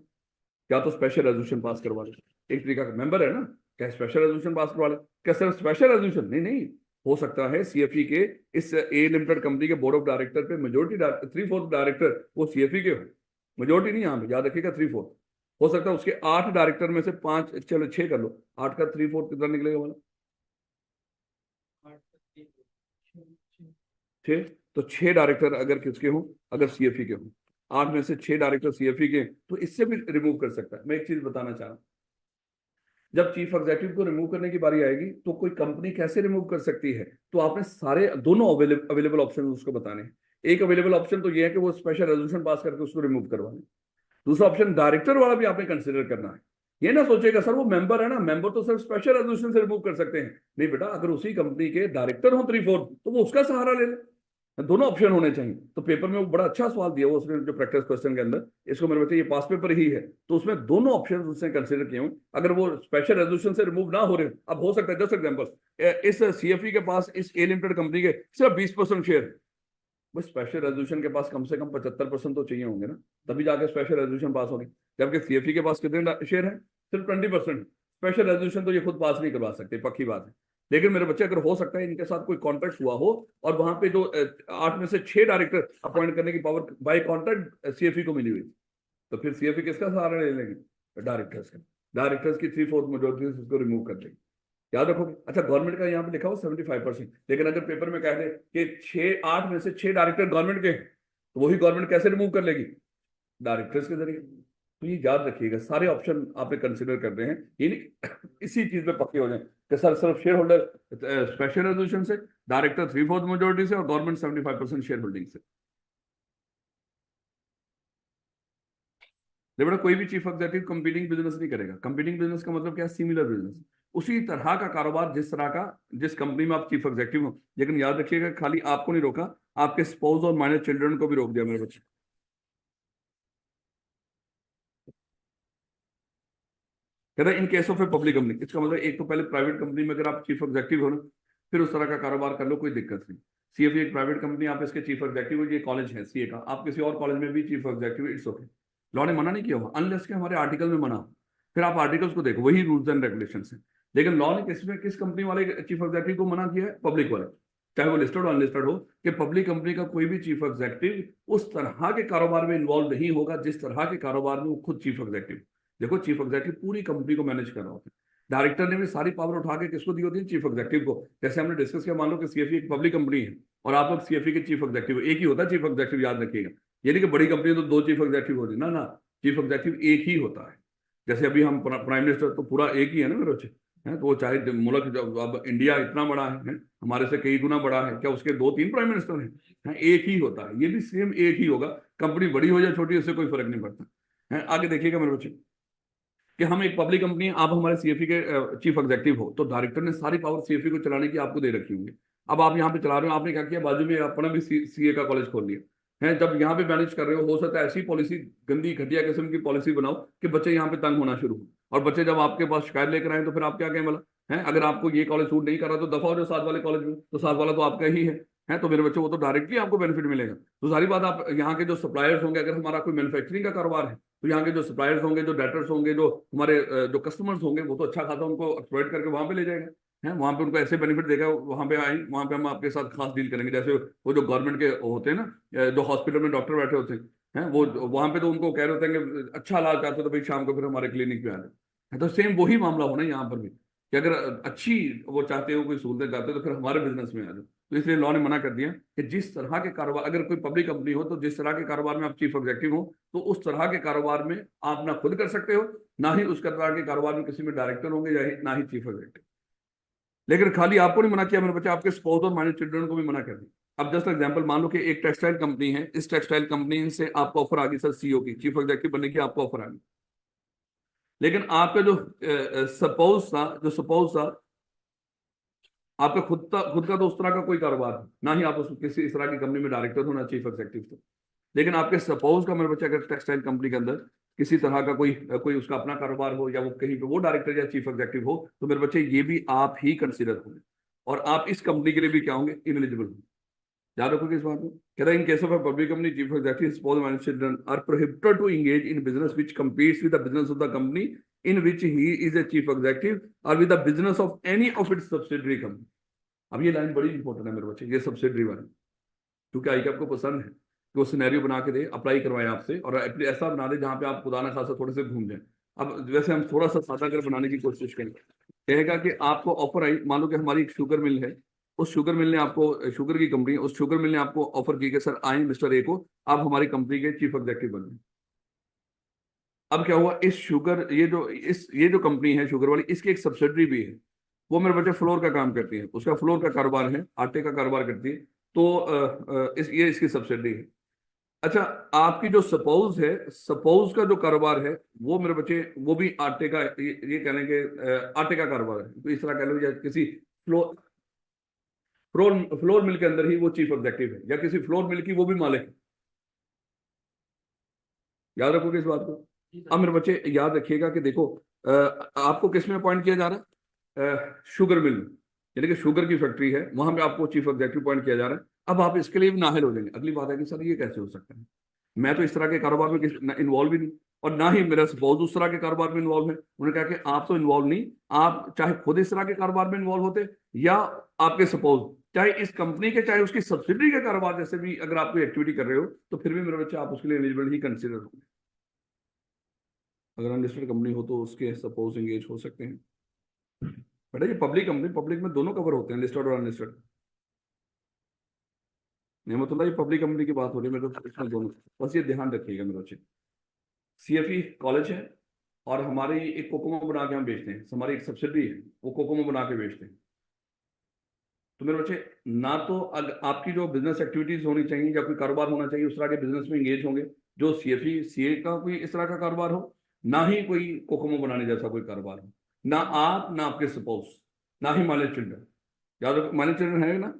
क्या तो स्पेशल रेजोल्यूशन पास करवा ले, एक तरीका का, मेंबर है ना, क्या स्पेशल रेजोल्यूशन पास करवा ले? क्या सिर्फ स्पेशल रेजोल्यूशन? नहीं नहीं, हो सकता है सीएफई के इस ए लिमिटेड कंपनी के बोर्ड ऑफ डायरेक्टर पे मेजोरिटी 3/4 डायरेक्टर वो सीएफई के हो, मेजोरिटी नहीं, यहाँ याद रखिएगा 3/4। हो सकता है उसके 8 डायरेक्टर में से 5, चलो 6 कर लो, 8 का 3/4 कितना निकलेगा वाला? 6। तो 6 डायरेक्टर अगर किसके हो, अगर सीएफई के हो, 8 में से 6 डायरेक्टर सीएफई के, तो इससे भी रिमूव कर सकता है। मैं एक चीज बताना चाह रहा हूं, जब चीफ एग्जेक्टिव को रिमूव करने की बारी आएगी तो कोई कंपनी कैसे रिमूव कर सकती है, तो आपने सारे दोनों अवेलेबल ऑप्शन उसको बताने हैं। एक अवेलेबल ऑप्शन तो ये है कि वो स्पेशल रेजोल्यूशन पास करके उसको रिमूव करवाने। दूसरा ऑप्शन डायरेक्टर वाला भी आपने कंसिडर करना है। ये ना सोचेगा सर वो मेंबर है ना, मेंबर तो सिर्फ स्पेशल रेजोल्यूशन से रिमूव कर सकते हैं। नहीं बेटा, अगर उसी कंपनी के डायरेक्टर हो 3/4, तो वो उसका सहारा ले ले। दोनों ऑप्शन होने चाहिए। तो पेपर में वो बड़ा अच्छा सवाल दिया वो उसने, जो प्रैक्टिस क्वेश्चन के अंदर, इसको मेरे बच्चे ये पास पेपर ही है, तो उसमें दोनों ऑप्शन उसने कंसिडर किए हुए। अगर वो स्पेशल रेजोल्यूशन से रिमूव ना हो रहे, अब हो सकता है जस्ट एग्जांपल, इस सीएफई के पास इस ए लिमिटेड कंपनी के सिर्फ 20% शेयर, वो स्पेशल रेजोल्यूशन के पास कम से कम 75% तो चाहिए होंगे ना, तभी जाके स्पेशल रेजोल्यूशन पास होगी। जबकि सीएफई के पास कितने शेयर है? सिर्फ 20%। स्पेशल रेजोल्यूशन तो ये खुद पास नहीं करवा सकते, पक्की बात है। लेकिन मेरे बच्चे, अगर हो सकता है इनके साथ कोई कॉन्ट्रैक्ट हुआ हो, और वहां पे जो 8 में से 6 डायरेक्टर अपॉइंट करने की पावर बाय कॉन्ट्रैक्ट सीएफई को मिली हुई, तो फिर सीएफई किसका सहारा ले लेंगे? डायरेक्टर्स का। डायरेक्टर्स की 3/4 मेजोरिटी से इसको रिमूव कर देंगे। याद रखोगे? अच्छा, गवर्नमेंट का यहाँ पे लिखा हो 75%, लेकिन अगर पेपर में कह दे कि 8 में से 6 डायरेक्टर गवर्नमेंट के, तो वही गवर्नमेंट कैसे रिमूव कर लेगी? डायरेक्टर्स के जरिए। तो ये याद रखिएगा, सारे ऑप्शन आपने कंसिडर कर रहे हैं, ये नहीं इसी चीज में पक्के हो जाए कि सर सिर्फ शेयर होल्डर स्पेशल रेजोल्यूशन से, डायरेक्टर 3/4 मेजोरिटी से और गवर्नमेंट 75% शेयर होल्डिंग से। देखो बेटा, कोई भी चीफ एग्जीक्यूटिव कंपीटिंग बिजनेस नहीं करेगा। कंपीटिंग बिजनेस का मतलब क्या है? सिमिलर बिजनेस, उसी तरह का कारोबार जिस तरह का, जिस कंपनी में आप चीफ एग्जीक्यूटिव हो। लेकिन याद रखिएगा, खाली आपको नहीं रोका, आपके स्पाउस और माइनर चिल्ड्रन को भी रोक दिया मेरे बच्चे। कहता है in case of a public company, इसका मतलब एक तो पहले प्राइवेट कंपनी में अगर आप चीफ एग्जीक्यूटिव हो ना, फिर उस तरह का कारोबार कर लो, कोई दिक्कत नहीं। सीएफए एक प्राइवेट कंपनी, आप इसके चीफ एग्जीक्यूटिव हो, ये कॉलेज है सीए का, आप किसी और कॉलेज में भी chief executive, it's okay. Law ने मना नहीं किया हुआ, अनलेस के हमारे आर्टिकल में मना हो। फिर आप आर्टिकल्स को देखो, वही रूल्स एंड रेगुलेशन है। लेकिन लॉ ने किस कंपनी वाले चीफ एग्जीक्यूटिव को मना किया है? पब्लिक वाले, चाहे वो लिस्टेड और अनलिस्टेड हो, कि पब्लिक कंपनी का कोई भी चीफ एग्जीक्यूटिव उस तरह के कारोबार में इन्वॉल्व नहीं होगा जिस तरह के कारोबार में वो खुद चीफ एग्जीक्यूटिव। देखो, चीफ एग्जीक्यूटिव पूरी कंपनी को मैनेज कर रहा होता है। डायरेक्टर ने भी सारी पावर उठा के किसको दी होती है? चीफ एग्जीक्यूटिव को। जैसे हमने डिस्कस किया, मान लो कि सीएफई एक पब्लिक कंपनी है और आप लोग सीएफई के चीफ एग्जीक्यूटिव, एक ही होता है चीफ एग्जीक्यूटिव, याद रखिएगा। ये नहीं कि बड़ी कंपनी तो दो चीफ एग्जीक्यूटिव होती ना, ना, चीफ एग्जीक्यूटिव एक ही होता है। जैसे अभी हम प्राइम मिनिस्टर तो पूरा एक ही है ना मेरे बच्चे, है तो वो चाहे मुल्क अब इंडिया इतना बड़ा है, हमारे से कई गुना बड़ा है, क्या उसके दो तीन प्राइम मिनिस्टर हैं? एक ही होता है, ये भी सेम एक ही होगा। कंपनी बड़ी हो या छोटी, उससे कोई फर्क नहीं पड़ता है। आगे देखिएगा मेरे बच्चे, कि हम एक पब्लिक कंपनी है, आप हमारे सीएफई के चीफ एग्जीक्यूटिव हो, तो डायरेक्टर ने सारी पावर सीएफई को चलाने की आपको दे रखी होंगी। अब आप यहाँ पे चला रहे हो, आपने क्या किया? बाजू में अपना भी सीए का कॉलेज खोल लिया है। जब यहाँ पे मैनेज कर रहे हो सकता है ऐसी पॉलिसी, गंदी घटिया किस्म की पॉलिसी बनाओ कि बच्चे यहाँ पे तंग होना शुरू हो, और बच्चे जब आपके पास शिकायत लेकर आए तो फिर आप क्या कहें? बोला है, अगर आपको ये कॉलेज सूट नहीं कर रहा तो दफा हो जाओ साथ वाले कॉलेज में, तो साथ वाला तो आपका ही है तो मेरे बच्चे वो तो डायरेक्टली आपको बेनिफिट मिलेगा। तो सारी बात, आप यहाँ के जो सप्लायर्स होंगे, अगर हमारा कोई मैन्युफैक्चरिंग का कारोबार है, तो यहाँ के जो सप्लायर्स होंगे, जो डेटर्स होंगे, जो हमारे जो कस्टमर्स होंगे, वो तो अच्छा खासा उनको एक्सप्लॉइट करके वहां पे ले जाएगा, है वहां पे उनको ऐसे बेनिफिट देगा, वहां पे आए, वहां पे हम आपके साथ खास डील करेंगे। जैसे वो जो गवर्नमेंट के होते हैं ना, जो हॉस्पिटल में डॉक्टर बैठे होते हैं, वो वहां पे तो उनको कह रहे होते हैं कि अच्छा इलाज चाहते हो तो भाई शाम को फिर हमारे क्लिनिक पे आ जाए। तो सेम वही मामला होना यहाँ पर भी, कि अगर अच्छी वो चाहते हो, कोई सहूलतें चाहते हो, तो फिर हमारे बिजनेस में आ जाओ। तो इसलिए लॉ ने मना कर दिया कि जिस तरह के कारोबार, अगर कोई पब्लिक कंपनी हो तो जिस तरह के कारोबार में आप चीफ एग्जीक्यूटिव हो, तो उस तरह के कारोबार में आप ना खुद कर सकते हो, ना ही उस तरह के कारोबार में किसी में डायरेक्टर होंगे, या ना ही चीफ एग्जीक्यूटिव। लेकिन खाली आपको नहीं मना किया मेरे बच्चे, आपके स्पाउस और माइनर चिल्ड्रन को भी मना कर दिया। अब जस्ट एग्जांपल मान लो कि एक टेक्सटाइल कंपनी है, इस टेक्सटाइल कंपनी से आपको ऑफर आ गई, सर सीईओ की, चीफ एग्जीक्यूटिव बनने की आपको ऑफर आ गई। लेकिन आपका जो सपोज था, आपका खुद का तो उस तरह का कोई कारोबार है ना, ही आप उस किसी इस तरह की कंपनी में डायरेक्टर हो, ना चीफ एग्जीक्यूटिव थे। लेकिन आपके सपोज का मेरे बच्चे, अगर टेक्सटाइल कंपनी के अंदर किसी तरह का कोई कोई उसका अपना कारोबार हो, या वो कहीं पे वो डायरेक्टर या चीफ एग्जीक्यूटिव हो, तो मेरे बच्चे ये भी आप ही कंसिडर होंगे, और आप इस कंपनी के लिए भी क्या होंगे? इनएलिजिबल होंगे। याद रखोगे इस बात को। कहता है in case of a public company, chief executive, spouse, minor children are prohibited to engage in business which competes with the business of the company in which he is a chief executive or with the business of any of its subsidiary company। अब ये line बड़ी important है मेरे बच्चे, ये subsidiary वाली, क्योंकि आई आपको पसंद है कि वो सिनेरियो बना के दे, अप्लाई करवाए आपसे, और ऐसा बना दे जहां पे आप खुदा ना खासा थोड़े से घूम जाए। अब वैसे हम थोड़ा सा सादा कर बनाने की कोशिश करें, कहेगा कि आपको ऑफर आई, मान लो कि हमारी एक शुगर मिल है, उस शुगर मिल ने आपको, शुगर की कंपनी, उस शुगर मिल ने आपको ऑफर की कि सर आए मिस्टर ए को, आप हमारी कंपनी के चीफ एग्जीक्यूटिव बने। अब क्या हुआ, इस शुगर, ये जो कंपनी है शुगर वाली, इसकी एक सब्सिडरी भी है, वो मेरे बच्चे फ्लोर का काम करती है, उसका फ्लोर का कारोबार है, आटे का कारोबार करती है। तो ये इसकी सब्सिडरी है। अच्छा, आपकी जो सपोज है, सपोज का जो कारोबार है, वो मेरे बच्चे, वो भी आटे का, ये कह लेंगे आटे का कारोबार है, तो इस तरह कह लो, या किसी फ्लोर फ्लोर फ्लोर मिल के अंदर ही वो चीफ एग्जीक्यूटिव है, या किसी फ्लोर मिल की वो भी मालिक है। याद रखोगे इस बात को। अब मेरे बच्चे याद रखिएगा कि देखो, आपको किस में अपॉइंट किया जा रहा है? शुगर मिल, यानी कि शुगर की फैक्ट्री है, वहां पे आपको चीफ एग्जीक्यूटिव अपॉइंट किया जा रहा है। अब आप इसके लिए भी नाहिल हो जाएंगे। अगली बात है कि सर ये कैसे हो सकता है, मैं तो इस तरह के कारोबार में इन्वॉल्व ही नहीं, और ना ही मेरा सपोज उस तरह के कारोबार में इन्वॉल्व है। उन्होंने कहा कि आप तो इन्वॉल्व नहीं, आप चाहे खुद इस तरह के कारोबार में इन्वॉल्व होते, या आपके सपोज चाहे इस कंपनी के, चाहे उसकी सब्सिडरी के कारोबार जैसे भी अगर आप कोई एक्टिविटी कर रहे हो, तो फिर भी मेरे बच्चे आप उसके लिए एलिजिबल ही कंसिडर होंगे। अगर अनलिस्टेड कंपनी हो तो उसके सपोज एंगेज हो सकते हैं। बेटा ये पब्लिक कंपनी, पब्लिक में दोनों कवर होते हैं, लिस्टेड और अनलिस्टेड। नहीं मतलब ये पब्लिक कंपनी की बात हो रही है मेरे, तो इसमें दोनों, बस ये ध्यान रखिएगा मेरे बच्चे। CFE कॉलेज है और हमारी एक कोकोमो बना के हम बेचते हैं, हमारी एक सब्सिडरी है, वो कोकोमो बना के बेचते हैं। तो मेरे बच्चे, ना तो आपकी जो बिजनेस एक्टिविटीज होनी चाहिए या कोई कारोबार होना चाहिए उस तरह के बिजनेस में एंगेज होंगे जो CFE CA का कोई इस तरह का कारोबार हो, ना ही कोई कोकोमो बनाने जैसा कोई कारोबार हो, ना आप ना आपके सपोज, ना ही माइनर चिल्ड्रन। याद रखो, माइनर चिल्ड्रन है ना,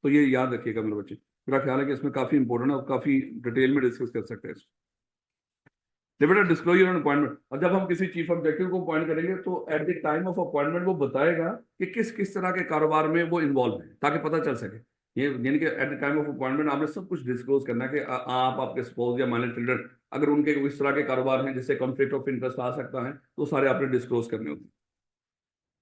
तो ये याद रखिएगा मेरे बच्चे। मेरा ख्याल है कि इसमें काफी इंपॉर्टेंट है और काफी डिटेल में डिस्कस कर सकते हैं इसको। बेटा डिस्क्लोजर एंड अपॉइंटमेंट, और जब हम किसी चीफ ऑब्जेक्टिव को अपॉइंट करेंगे तो eight the time of appointment वो बताएगा कि किस किस तरह के कारोबार में वो इन्वॉल्व है, ताकि पता चल सके। ये यानी कि eight the time of appointment आपने सब कुछ डिस्क्लोज करना है कि आप, आपके स्पोज या माइनर चिल्ड्रन, अगर उनके इस तरह के कारोबार हैं जिससे कॉन्फ्लिक्ट ऑफ इंटरेस्ट आ सकता है, तो सारे आपने डिस्क्लोज करने होते हैं।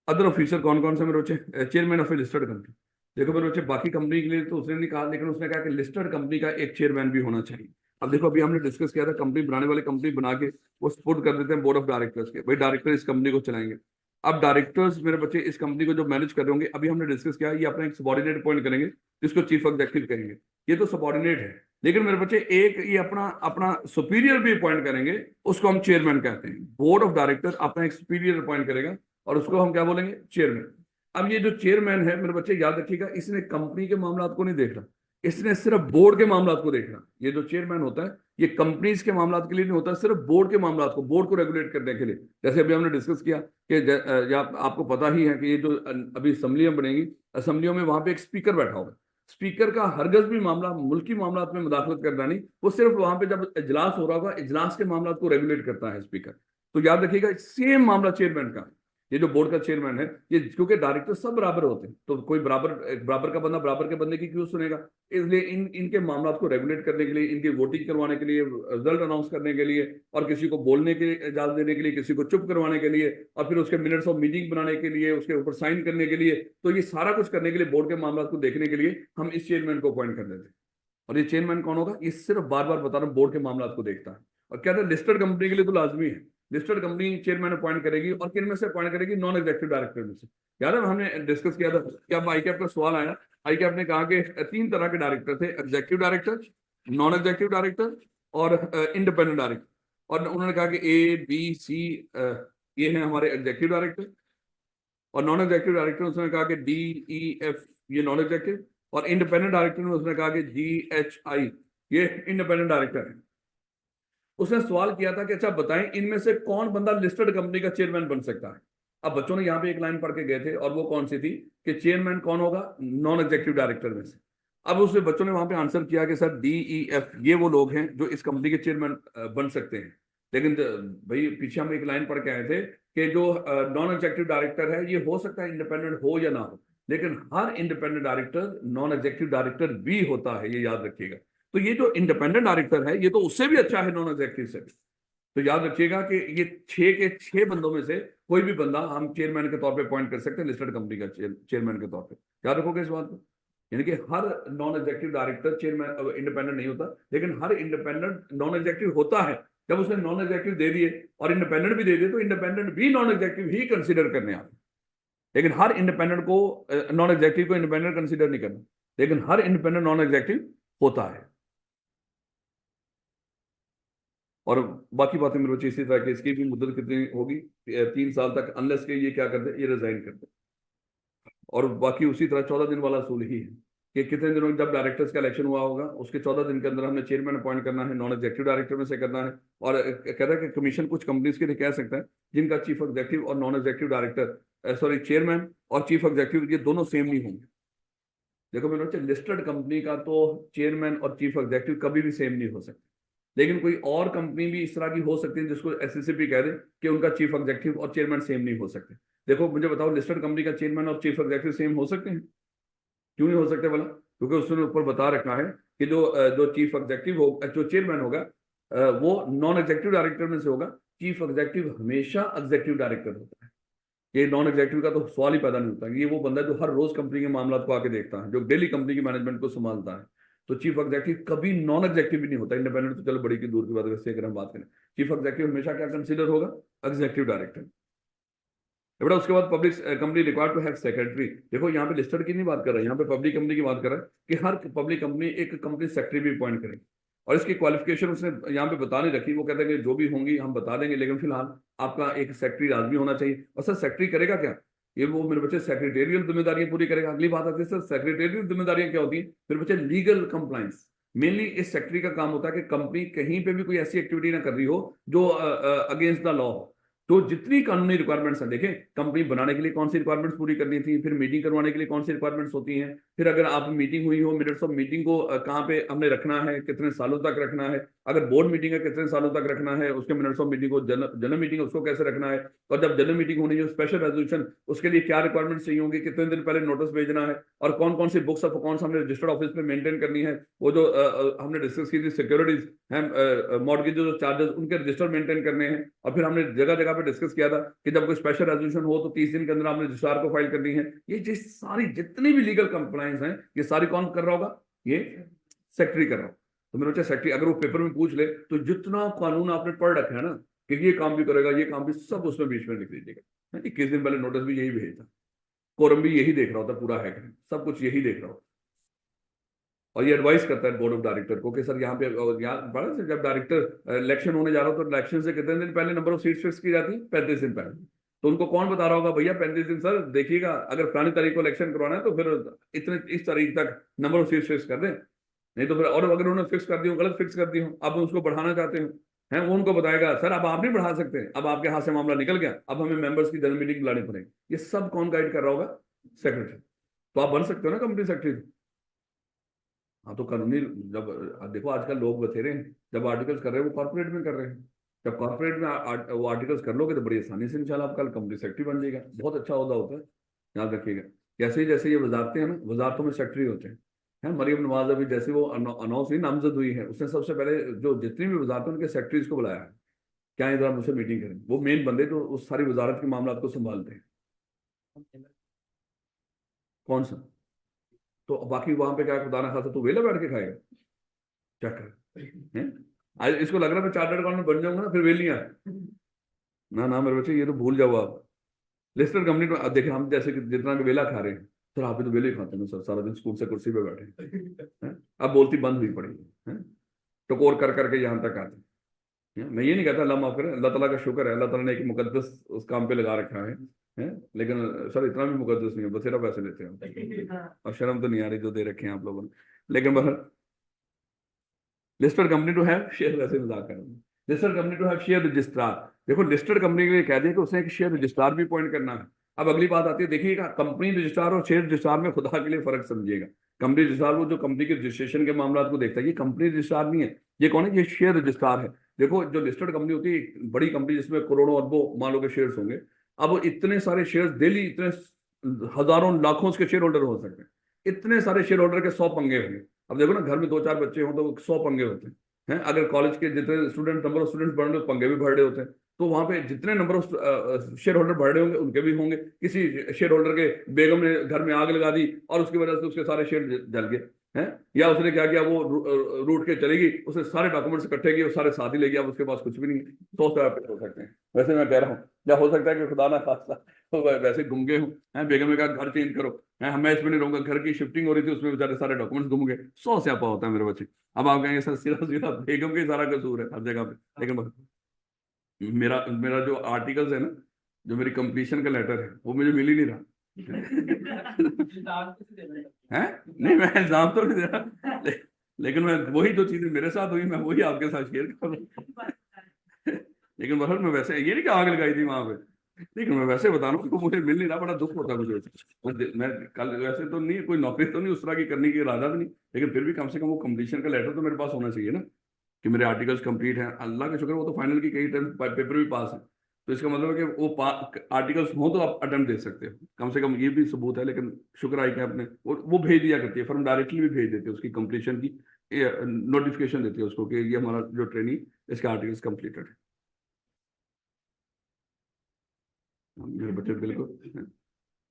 अदर ऑफिसर कौन कौन से मेरे बच्चे? Chairman of A listed company. देखो मेरे बच्चे, बाकी कंपनी के लिए तो उसने नहीं कहा, लेकिन उसने कहा कि लिस्टेड कंपनी का एक चेयरमैन भी होना चाहिए। अब देखो, अभी हमने डिस्कस किया था, कंपनी बनाने वाले कंपनी बना के वो सपोर्ट कर देते हैं बोर्ड ऑफ डायरेक्टर्स के, भाई डायरेक्टर इस कंपनी को चलाएंगे। अब डायरेक्टर्स मेरे बच्चे इस कंपनी को जो मैनेज कर रहे होंगे, अभी हमने डिस्कस किया, ये अपना एक सबॉर्डिनेट अपॉइंट करेंगे जिसको चीफ एग्जीक्यूटिव कहेंगे। ये तो सबॉर्डिनेट है, लेकिन मेरे बच्चे एक ये अपना अपना सुपीरियर भी अपॉइंट करेंगे, उसको हम चेयरमैन कहते हैं। बोर्ड ऑफ डायरेक्टर अपना एक सुपीरियर अपॉइंट करेगा और उसको हम क्या बोलेंगे? चेयरमैन। अब ये जो चेयरमैन है मेरे बच्चे, याद रखिएगा, इसने कंपनी के मामलात को नहीं देखना, इसने सिर्फ बोर्ड के मामलात को देखना। ये जो चेयरमैन होता है ये कंपनीज के मामलात के लिए नहीं होता, सिर्फ बोर्ड के मामलात को, बोर्ड को रेगुलेट करने के लिए। जैसे अभी हमने डिस्कस किया कि या आपको पता ही है कि ये जो अभी असेंबलियां बनेगी, असेंबलियों में वहां पे एक स्पीकर बैठा होगा। स्पीकर का हरगज भी मामला मुल्की मामलात में मुदाखलत करना नहीं, वो सिर्फ वहां पे जब इजलास हो रहा होगा, इजलास के मामलात को रेगुलेट करता है स्पीकर। तो याद रखिएगा, सेम मामला चेयरमैन का। ये जो बोर्ड का चेयरमैन है, ये क्योंकि डायरेक्टर सब बराबर होते हैं, तो कोई बराबर बराबर का बंदा बराबर के बंदे की क्यों सुनेगा? इसलिए इनके मामला को रेगुलेट करने के लिए, इनकी वोटिंग करवाने के लिए, रिजल्ट अनाउंस करने के लिए, और किसी को बोलने के इजाजत देने के लिए, किसी को चुप करवाने के लिए, और फिर उसके मिनट्स ऑफ मीटिंग बनाने के लिए, उसके ऊपर साइन करने के लिए, तो ये सारा कुछ करने के लिए, बोर्ड के मामला को देखने के लिए हम इस चेयरमैन को अपॉइंट कर देते हैं। और ये चेयरमैन कौन होगा? ये सिर्फ बार बार बता रहा हूं, बोर्ड के मामला को देखता है। और कहते हैं लिस्टेड कंपनी के लिए तो लाजमी है, लिस्टेड कंपनी चेयरमैन अपॉइंट करेगी, और किन में से अपॉइंट करेगी? नॉन एग्जीक्यूटिव डायरेक्टर में से। याद है हमने डिस्कस किया था कि अब आईकैप का सवाल आया, आईकैप ने कहा कि 3 तरह के डायरेक्टर थे, executive director, non executive director और इंडिपेंडेंट डायरेक्टर। और उन्होंने कहा कि A, B, C ये हैं हमारे एग्जीक्यूटिव डायरेक्टर, और नॉन एग्जीक्यूटिव डायरेक्टर उसने कहा कि D, E, F ये नॉन एग्जीक्यूटिव, और इंडिपेंडेंट डायरेक्टर में उसने कहा कि G, H, I ये इंडिपेंडेंट डायरेक्टर है। उसने सवाल किया था कि अच्छा बताएं, इनमें से कौन बंदा लिस्टेड कंपनी का चेयरमैन बन सकता है? अब बच्चों ने यहाँ पे एक लाइन पढ़ के गए थे, और वो कौन सी थी कि चेयरमैन कौन होगा? नॉन एग्जीक्यूटिव डायरेक्टर में से। अब उसने बच्चों ने वहां पे आंसर किया कि सर D, E, F ये वो लोग हैं जो इस कंपनी के चेयरमैन बन सकते हैं। लेकिन भाई पीछे हम एक लाइन पढ़ के आए थे कि जो नॉन एग्जीक्यूटिव डायरेक्टर है ये हो सकता है इंडिपेंडेंट हो या ना हो, लेकिन हर independent director non executive director भी होता है, ये याद रखिएगा। तो ये जो इंडिपेंडेंट डायरेक्टर है ये तो उससे भी अच्छा है नॉन एग्जीक्यूटिव से भी। तो याद रखिएगा कि ये 6 के 6 बंदों में से कोई भी बंदा हम चेयरमैन के तौर पे अपॉइंट कर सकते हैं, लिस्टेड कंपनी का चेयरमैन के तौर पे। याद रखोगे इस बात को? यानी कि हर non executive director chairman independent नहीं होता, लेकिन हर इंडिपेंडेंट नॉन एग्जीक्यूटिव होता है। जब उसने नॉन एग्जीक्यूटिव दे दिए और इंडिपेंडेंट भी दे दिए, तो इंडिपेंडेंट भी नॉन एग्जीक्यूटिव ही कंसिडर करने आते, लेकिन हर इंडिपेंडेंट को, नॉन एग्जीक्यूटिव को इंडिपेंडेंट कंसिडर नहीं करना, लेकिन हर इंडिपेंडेंट नॉन एग्जीक्यूटिव होता है। और बाकी बातें मेरे बच्चे इसी तरह के, इसकी भी मुद्दत कितनी होगी? 3 साल तक, अनलेस के ये क्या करते हैं, ये रिजाइन करते हैं। और बाकी उसी तरह 14 दिन वाला असूल ही है कि कितने दिनों जब डायरेक्टर्स का इलेक्शन हुआ होगा उसके 14 दिन के अंदर हमने चेयरमैन अपॉइंट करना है, नॉन एग्जीक्यूटिव डायरेक्टर में से करना है। और कहता है कि कमीशन कुछ कंपनीज के लिए कह सकता है जिनका चीफ एग्जीक्यूटिव और non executive director, sorry chairman और चीफ एग्जीक्यूटिव ये दोनों सेम नहीं होंगे। देखो मेरे बच्चे, लिस्टेड कंपनी का तो चेयरमैन और चीफ एग्जीक्यूटिव कभी भी सेम नहीं हो सकते, लेकिन कोई और कंपनी भी इस तरह की हो सकती है जिसको SCCP कह दे कि उनका चीफ एग्जीक्यूटिव और चेयरमैन सेम नहीं हो सकते। देखो मुझे बताओ, लिस्टेड कंपनी का चेयरमैन और चीफ एग्जीक्यूटिव सेम हो सकते हैं? क्यों नहीं हो सकते बोला? क्योंकि उसने ऊपर बता रखा है कि जो जो चीफ एग्जीक्यूटिव हो, जो चेयरमैन होगा, वो नॉन एग्जीक्यूटिव डायरेक्टर में से होगा। चीफ एग्जीक्यूटिव हमेशा एग्जीक्यूटिव डायरेक्टर होता है। ये नॉन एग्जीक्यूटिव का तो सवाल ही पैदा नहीं होता। ये वो बंदा जो हर रोज कंपनी के मामला को आके देखता है, जो डेली कंपनी की मैनेजमेंट को संभालता है। तो चीफ एग्जीक्यूटिव कभी नॉन एग्जीक्यूटिव भी नहीं होता। इंडिपेंडेंट तो चलो बड़ी की दूर की बात है, वैसे अगर हम बात करें, चीफ एग्जीक्यूटिव हमेशा क्या कंसिडर होगा? Executive director. बेटा उसके बाद public company required to have secretary. देखो यहाँ पे लिस्टेड की नहीं बात कर रहा है, यहाँ पे पब्लिक कंपनी की बात कर रहा है कि हर पब्लिक कंपनी एक कंपनी सेक्रेटरी भी अपॉइंट करेगी। और इसकी क्वालिफिकेशन उसने यहाँ पे बता नहीं रखी। वो कहते हैं कि जो भी होंगी हम बता देंगे, लेकिन फिलहाल आपका एक सेक्रेटरी आदमी होना चाहिए। और सर सेक्रेटरी करेगा क्या? ये वो मेरे बच्चे सेक्रेटेरियल जिम्मेदारियां पूरी करेगा। अगली बात आती है सर सेक्रेटेरियल जिम्मेदारियां क्या होती है? मेरे बच्चे लीगल कंप्लाइंस। मेनली इस सेक्रेटरी का काम होता है कि कंपनी कहीं पे भी कोई ऐसी एक्टिविटी ना कर रही हो जो अगेंस्ट द लॉ हो। तो जितनी कानूनी रिक्वायरमेंट्स हैं, देखें कंपनी बनाने के लिए कौन सी रिक्वायरमेंट्स पूरी करनी थी, फिर मीटिंग करवाने के लिए कौन सी रिक्वायरमेंट्स होती हैं, फिर अगर आप मीटिंग हुई हो, मिनट्स ऑफ मीटिंग को कहाँ पे हमने रखना है, कितने सालों तक रखना है, अगर बोर्ड मीटिंग है कितने सालों तक रखना है, उसके मिनट्स ऑफ मीटिंग को जनरल मीटिंग उसको कैसे रखना है, और जब जनरल मीटिंग होनी है स्पेशल रेजोल्यूशन उसके लिए क्या रिक्वायरमेंट्स चाहिए होंगी, कितने दिन पहले नोटिस भेजना है, और कौन कौन सी बुक्स ऑफ अकाउंट्स हमने रजिस्टर्ड ऑफिस में मेंटेन करनी है, वो जो हमने डिस्कस की थी सिक्योरिटीज हैं, मॉर्गेज जो चार्जेस उनके रजिस्टर मेंटेन करने हैं। और फिर हमने जगह जगह पे डिस्कस किया था कि जब कोई स्पेशल रेजोल्यूशन हो तो 30 दिन के अंदर हमने रजिस्ट्रार को फाइल करनी है। ये सारी जितनी भी लीगल कंप्लायंस हैं ये सारी कौन कर रहा होगा? ये सेक्रेटरी कर रहा होगा। तो मेरे बच्चे सेक्रेटरी अगर वो पेपर में पूछ ले तो जितना कानून आपने पढ़ रखा है ना कि ये काम भी करेगा ये काम भी, सब उसमें बीच में लिख दीजिएगा। 21 दिन पहले नोटिस भी यही भेजता, कोरम भी यही देख रहा होता, पूरा है सब कुछ यही देख रहा होता। और ये एडवाइस करता है बोर्ड ऑफ डायरेक्टर को कि सर यहाँ पे यहाँ बड़ा से जब डायरेक्टर इलेक्शन होने जा रहा हो तो इलेक्शन से कितने दिन पहले नंबर ऑफ सीट्स फिक्स की जाती है? 35 दिन पहले। तो उनको कौन बता रहा होगा भैया 35 दिन सर देखिएगा, अगर फलानी तारीख को इलेक्शन करवाना है तो फिर इतने इस तारीख तक नंबर ऑफ सीट्स फिक्स कर दें, नहीं तो फिर और अगर उन्होंने फिक्स कर दी हो, गलत फिक्स कर दी हो, अब उसको बढ़ाना चाहते हो हैं, वो उनको बताएगा सर अब आप नहीं बढ़ा सकते, अब आपके हाथ से मामला निकल गया, अब हमें मेंबर्स की जनरल मीटिंग बुलानी पड़ेगी। ये सब कौन गाइड कर रहा होगा? सेक्रेटरी। तो आप बन सकते हो ना कंपनी सेक्रेटरी। हाँ तो कानूनी जब देखो आजकल लोग बथेरे हैं, जब आर्टिकल्स कर रहे हैं वो कॉर्पोरेट में कर रहे हैं। जब कॉर्पोरेट में वो आर्टिकल्स कर लोगे तो बड़ी आसानी से इंशाल्लाह आप कल कंपनी सेक्रेटरी बन जाएगा। बहुत अच्छा ओहदा होता है, याद रखिएगा। जैसे ये वजारतें हैं ना, वजारतों में सेक्रेटरी होते हैं मरियम नवाज अभी जैसे वो अनाउंस हुई, नामजद हुई है, उसने सबसे पहले जो जितनी भी वजारतें उनके सेक्रेटरीज को बुलाया है, क्या इधर मुझसे मीटिंग करें। वो मेन बंदे जो उस सारी वजारत के मामला को संभालते हैं। कौन सा? तो बाकी वहां पे क्या खुदा ना खासा तू वेला बैठ के खाएगा? क्या कर हैं? आज इसको लग रहा है मैं चार्टर्ड अकाउंटेंट बन जाऊंगा ना फिर वेलियां। ना ना मेरे बच्चे ये तो भूल जाओ आप। लिस्टेड कंपनी में देखिए हम जैसे कि जितना भी वेला खा रहे हैं, सर आप भी तो वेले खाते हैं सर, सारा दिन स्कूल से कुर्सी पे बैठे हैं। अब बोलती बंद हुई पड़ी है, टकोर कर करके यहाँ तक आते हैं। मैं ये नहीं कहता अल्लाह माफ करे, अल्लाह ताला का शुक्र है, अल्लाह ताला ने एक मुकद्दस उस काम पे लगा रखा है। लेकिन सर इतना भी मुकद्दस नहीं है, बसेरा पैसे लेते हैं और शर्म तो नहीं आ रही जो दे रखे हैं आप लोगों ने। लेकिन बहर listed company to have share, वैसे मजाक कर रहा हूं, listed company to have share registrar. देखो लिस्टेड कंपनी के लिए कह दिया कि उसने एक शेयर रजिस्ट्रार भी अपॉइंट करना है। अब अगली बात आती है, देखिएगा कंपनी रजिस्ट्रार और शेयर रजिस्ट्रार में खुदा के लिए फर्क समझिएगा। कंपनी रजिस्ट्रार वो जो कंपनी के रजिस्ट्रेशन के मामला को देखता है, ये कंपनी रजिस्ट्रार नहीं है। ये कौन है? ये शेयर रजिस्ट्रार है। देखो जो लिस्टेड कंपनी होती है, एक बड़ी कंपनी जिसमें करोड़ों अरबों मान लो के शेयर्स होंगे, अब इतने सारे शेयर्स डेली इतने हजारों लाखों के शेयर होल्डर हो सकते हैं। इतने सारे शेयर होल्डर के 100 पंगे होंगे। अब देखो ना घर में 2-4 बच्चे हों तो 100 पंगे होते हैं। अगर कॉलेज के जितने स्टूडेंट नंबर ऑफ स्टूडेंट्स बढ़ रहे हो पंगे भी बढ़ रहे होते हैं। तो वहां पे जितने नंबर ऑफ शेयर होल्डर बढ़ रहे होंगे उनके भी होंगे। किसी शेयर होल्डर के बेगम ने घर में आग लगा दी और उसकी वजह से उसके सारे शेयर जल गए हैं, या उसने क्या किया वो रूट के चलेगी, उसने सारे डॉक्यूमेंट्स इकट्ठे किए, सारे साथ ही ले गया, अब उसके पास कुछ भी नहीं है। 100 हो सकते हैं। वैसे मैं कह रहा हूँ या हो सकता है कि खुदा ना खास्ता तो वैसे गूंगे हूँ, बेगम ने कहा घर चेंज करो, मैं इसमें नहीं रहूंगा, घर की शिफ्टिंग हो रही थी उसमें बेचारे सारे डॉक्यूमेंट्स गुम गए। 100 स्यापा होता है मेरे बच्चे। अब आप कहेंगे सर सीधा सीधा बेगम का ही सारा कसूर है हर जगह पे, लेकिन मेरा मेरा जो आर्टिकल्स है ना, जो मेरी कंप्लीशन का लेटर है वो मुझे मिल ही नहीं रहा है। नहीं मैं एग्जाम तो नहीं दे रहा, लेकिन मैं वही जो चीजें मेरे साथ हुई मैं वही आपके साथ शेयर कर रहा हूँ। लेकिन बहरहाल मैं वैसे ये नहीं कि आग लगाई थी वहां पे, लेकिन मैं वैसे बता रहा हूँ कि मुझे मिल नहीं रहा, बड़ा दुख होता है मुझे। मैं कल वैसे तो नहीं, कोई नौकरी तो नहीं उस तरह की करने की इरादा भी नहीं, लेकिन फिर भी कम से कम वो कंप्लीशन का लेटर तो मेरे पास होना चाहिए ना कि मेरे आर्टिकल्स कंप्लीट हैं। अल्लाह का शुक्र वो तो फाइनल की कई टाइम पेपर भी पास है, तो इसका मतलब है कि वो आर्टिकल्स हो तो आप अटेम्प्ट दे सकते हो, कम से कम ये भी सबूत है। लेकिन शुक्र है कि आपने वो भेज दिया करती है फर्म, डायरेक्टली भी भेज देती है उसकी कंप्लीशन की नोटिफिकेशन देती है उसको कि ये हमारा जो ट्रेनिंग इसके आर्टिकल्स कंप्लीटेड है। मेरे बच्चे बिल्कुल।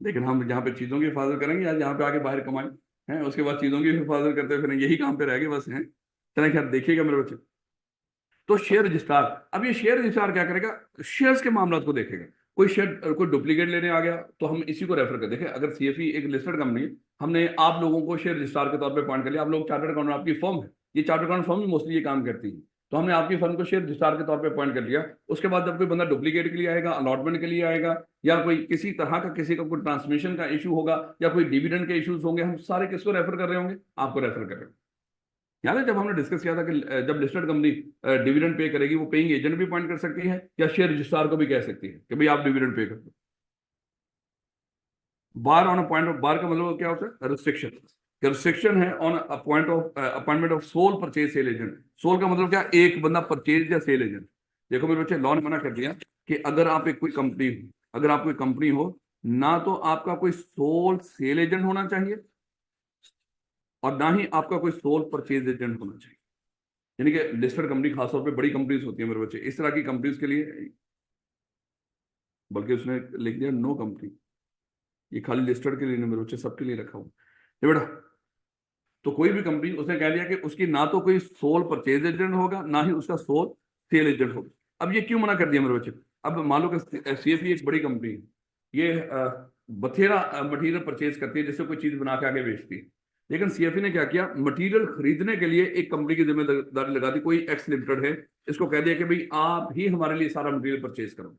लेकिन हम जहाँ पे चीज़ों की हिफाजत करेंगे या जहाँ पे आके बाहर कमाएं हैं, उसके बाद चीज़ों की हिफाजत करते फिर यही काम पे रह गए बस हैं। चलें खैर देखिएगा मेरे बच्चे। तो शेयर रजिस्ट्रार, अब ये शेयर रजिस्ट्रार क्या करेगा? शेयर्स के मामला को देखेगा। कोई शेयर कोई डुप्लीकेट लेने आ गया तो हम इसी को रेफर कर देखें। अगर सीएफई एक लिस्टेड कंपनी है, हमने आप लोगों को शेयर रजिस्ट्रार के तौर पे अपॉइंट कर लिया, आप लोग चार्टर्ड अकाउंटेंट, आपकी फर्म है, ये चार्टर्ड अकाउंट फर्म मोस्टली ये काम करती है। तो हमने आपकी फर्म को शेयर रजिस्ट्रार के तौर पे अपॉइंट कर लिया। उसके बाद जब कोई बंदा डुप्लीकेट के लिए आएगा, अलॉटमेंट के लिए आएगा, या कोई किसी तरह का किसी का कोई ट्रांसमिशन का इशू होगा, या कोई डिविडेंड के इश्यूज होंगे, हम सारे किसको रेफर कर रहे होंगे? आपको रेफर कर रहे होंगे। याद है जब हमने डिस्कस किया था कि जब लिस्टेड कंपनी डिविडेंड पे करेगी, वो पेइंग एजेंट भी अपॉइंट कर सकती है, या शेयर रजिस्ट्रार को भी कह सकती है कि भाई आप डिविडेंड पे कर दो। Bar on a point of, bar का मतलब क्या होता है? रिस्ट्रिक्शन। रिस्ट्रिक्शन है on a point of appointment of sole purchase sale agent. Sole का मतलब क्या? एक बंदा परचेज या सेल एजेंट। देखो मेरे बच्चे, लॉ ने मना कर दिया कि अगर आप एक कोई कंपनी हो, अगर आप कोई कंपनी हो, ना तो आपका कोई सोल सेल एजेंट होना चाहिए, और ना ही आपका कोई सोल परचेज एजेंट होना चाहिए। यानी कि लिस्टेड कंपनी, खासतौर पे बड़ी कंपनीज होती है मेरे बच्चे, इस तरह की कंपनीज के लिए, बल्कि उसने लिख दिया नो कंपनी, ये खाली लिस्टेड के लिए नहीं मेरे बच्चे, सबके लिए रखा हुआ है बेटा। तो कोई भी कंपनी, उसने कह दिया कि उसकी ना तो कोई सोल परचेज एजेंट होगा, ना ही उसका सोल सेल एजेंट होगा। अब ये क्यों मना कर दिया मेरे बच्चे? अब मान लो कि सीएफई एक बड़ी कंपनी है, ये बथेरा मटेरियल परचेज करती है, जिससे कोई चीज बना के आगे बेचती है। लेकिन सीएफई ने क्या किया, मटेरियल खरीदने के लिए एक कंपनी की जिम्मेदारी लगा दी, कोई एक्स लिमिटेड है, इसको कह दिया कि भाई आप ही हमारे लिए सारा मटेरियल परचेज करो।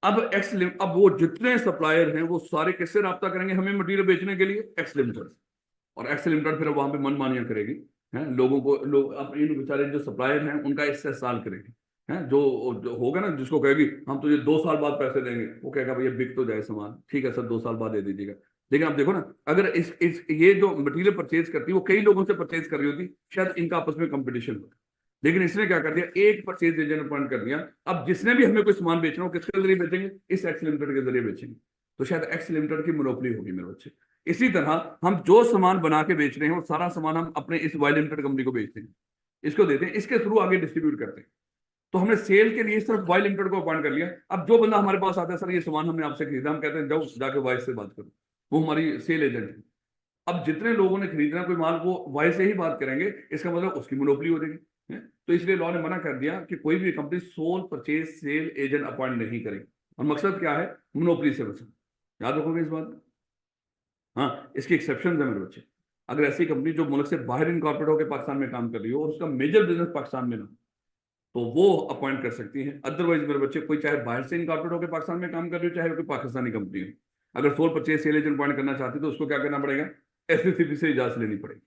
अब वो जितने सप्लायर हैं वो सारे किससे राब्ता करेंगे हमें मटेरियल बेचने के लिए? X limited. और एक्स लिमिटेड फिर वहां पे मनमानियां करेगी, हैं, लोगों को, लोग अपने इन बेचारे जो सप्लायर हैं उनका इस्तेहसाल करेगी, हैं, जो होगा ना, जिसको कहेगी हम तुझे 2 साल बाद पैसे देंगे, वो कहेगा भैया बिक तो जाए सामान, ठीक है सर 2 साल बाद दे दीजिएगा। लेकिन आप देखो ना, अगर इस ये जो मटेरियल परचेज करती है वो कई लोगों से परचेज कर रही होती, शायद इनका आपस में कंपटीशन होता। लेकिन इसने क्या कर दिया, एक परचेज एजेंट अपॉइंट कर दिया। अब जिसने भी हमें कोई सामान बेचना हो, किसके जरिए बेचेंगे? इस एक्स लिमिटेड के जरिए बेचेंगे। तो शायद एक्स लिमिटेड की मोनोपोली होगी मेरे बच्चे। इसी तरह हम जो सामान बना के बेच रहे हैं वो सारा सामान हम अपने इस वाई लिमिटेड कंपनी को बेचते हैं, इसको देते हैं, इसके थ्रू आगे डिस्ट्रीब्यूट करते हैं। तो हमने सेल के लिए सिर्फ वाई लिमिटेड को अपॉइंट कर लिया। अब जो बंदा हमारे पास आता है, सर ये सामान हमने आपसे खरीदा, हम कहते हैं जाओ जाके वाई से बात करो, वो हमारी सेल एजेंट है। अब जितने लोगों ने खरीदना कोई माल, वो वाई से ही बात करेंगे, इसका मतलब उसकी मोनोपोली हो जाएगी, है? तो इसलिए लॉ ने मना कर दिया कि कोई भी company sole purchase sale agent appoint नहीं करेगी। और मकसद क्या है? मोनोपोली से बचना। याद रखोगे इस बात को? हाँ, इसकी एक्सेप्शन है मेरे बच्चे। अगर ऐसी कंपनी जो मुल्क से बाहर इनकॉर्पोरेट होकर पाकिस्तान में काम कर रही हो और उसका मेजर बिजनेस पाकिस्तान में ना, तो वो अपॉइंट कर सकती है। अदरवाइज मेरे बच्चे, कोई चाहे बाहर से इनकॉर्पोरेट होकर पाकिस्तान में काम कर रही हो, चाहे कोई पाकिस्तानी कंपनी हो, अगर sole purchase sale agent appoint करना चाहती है तो उसको क्या करना पड़ेगा? एससीसीपी से इजाजत लेनी पड़ेगी।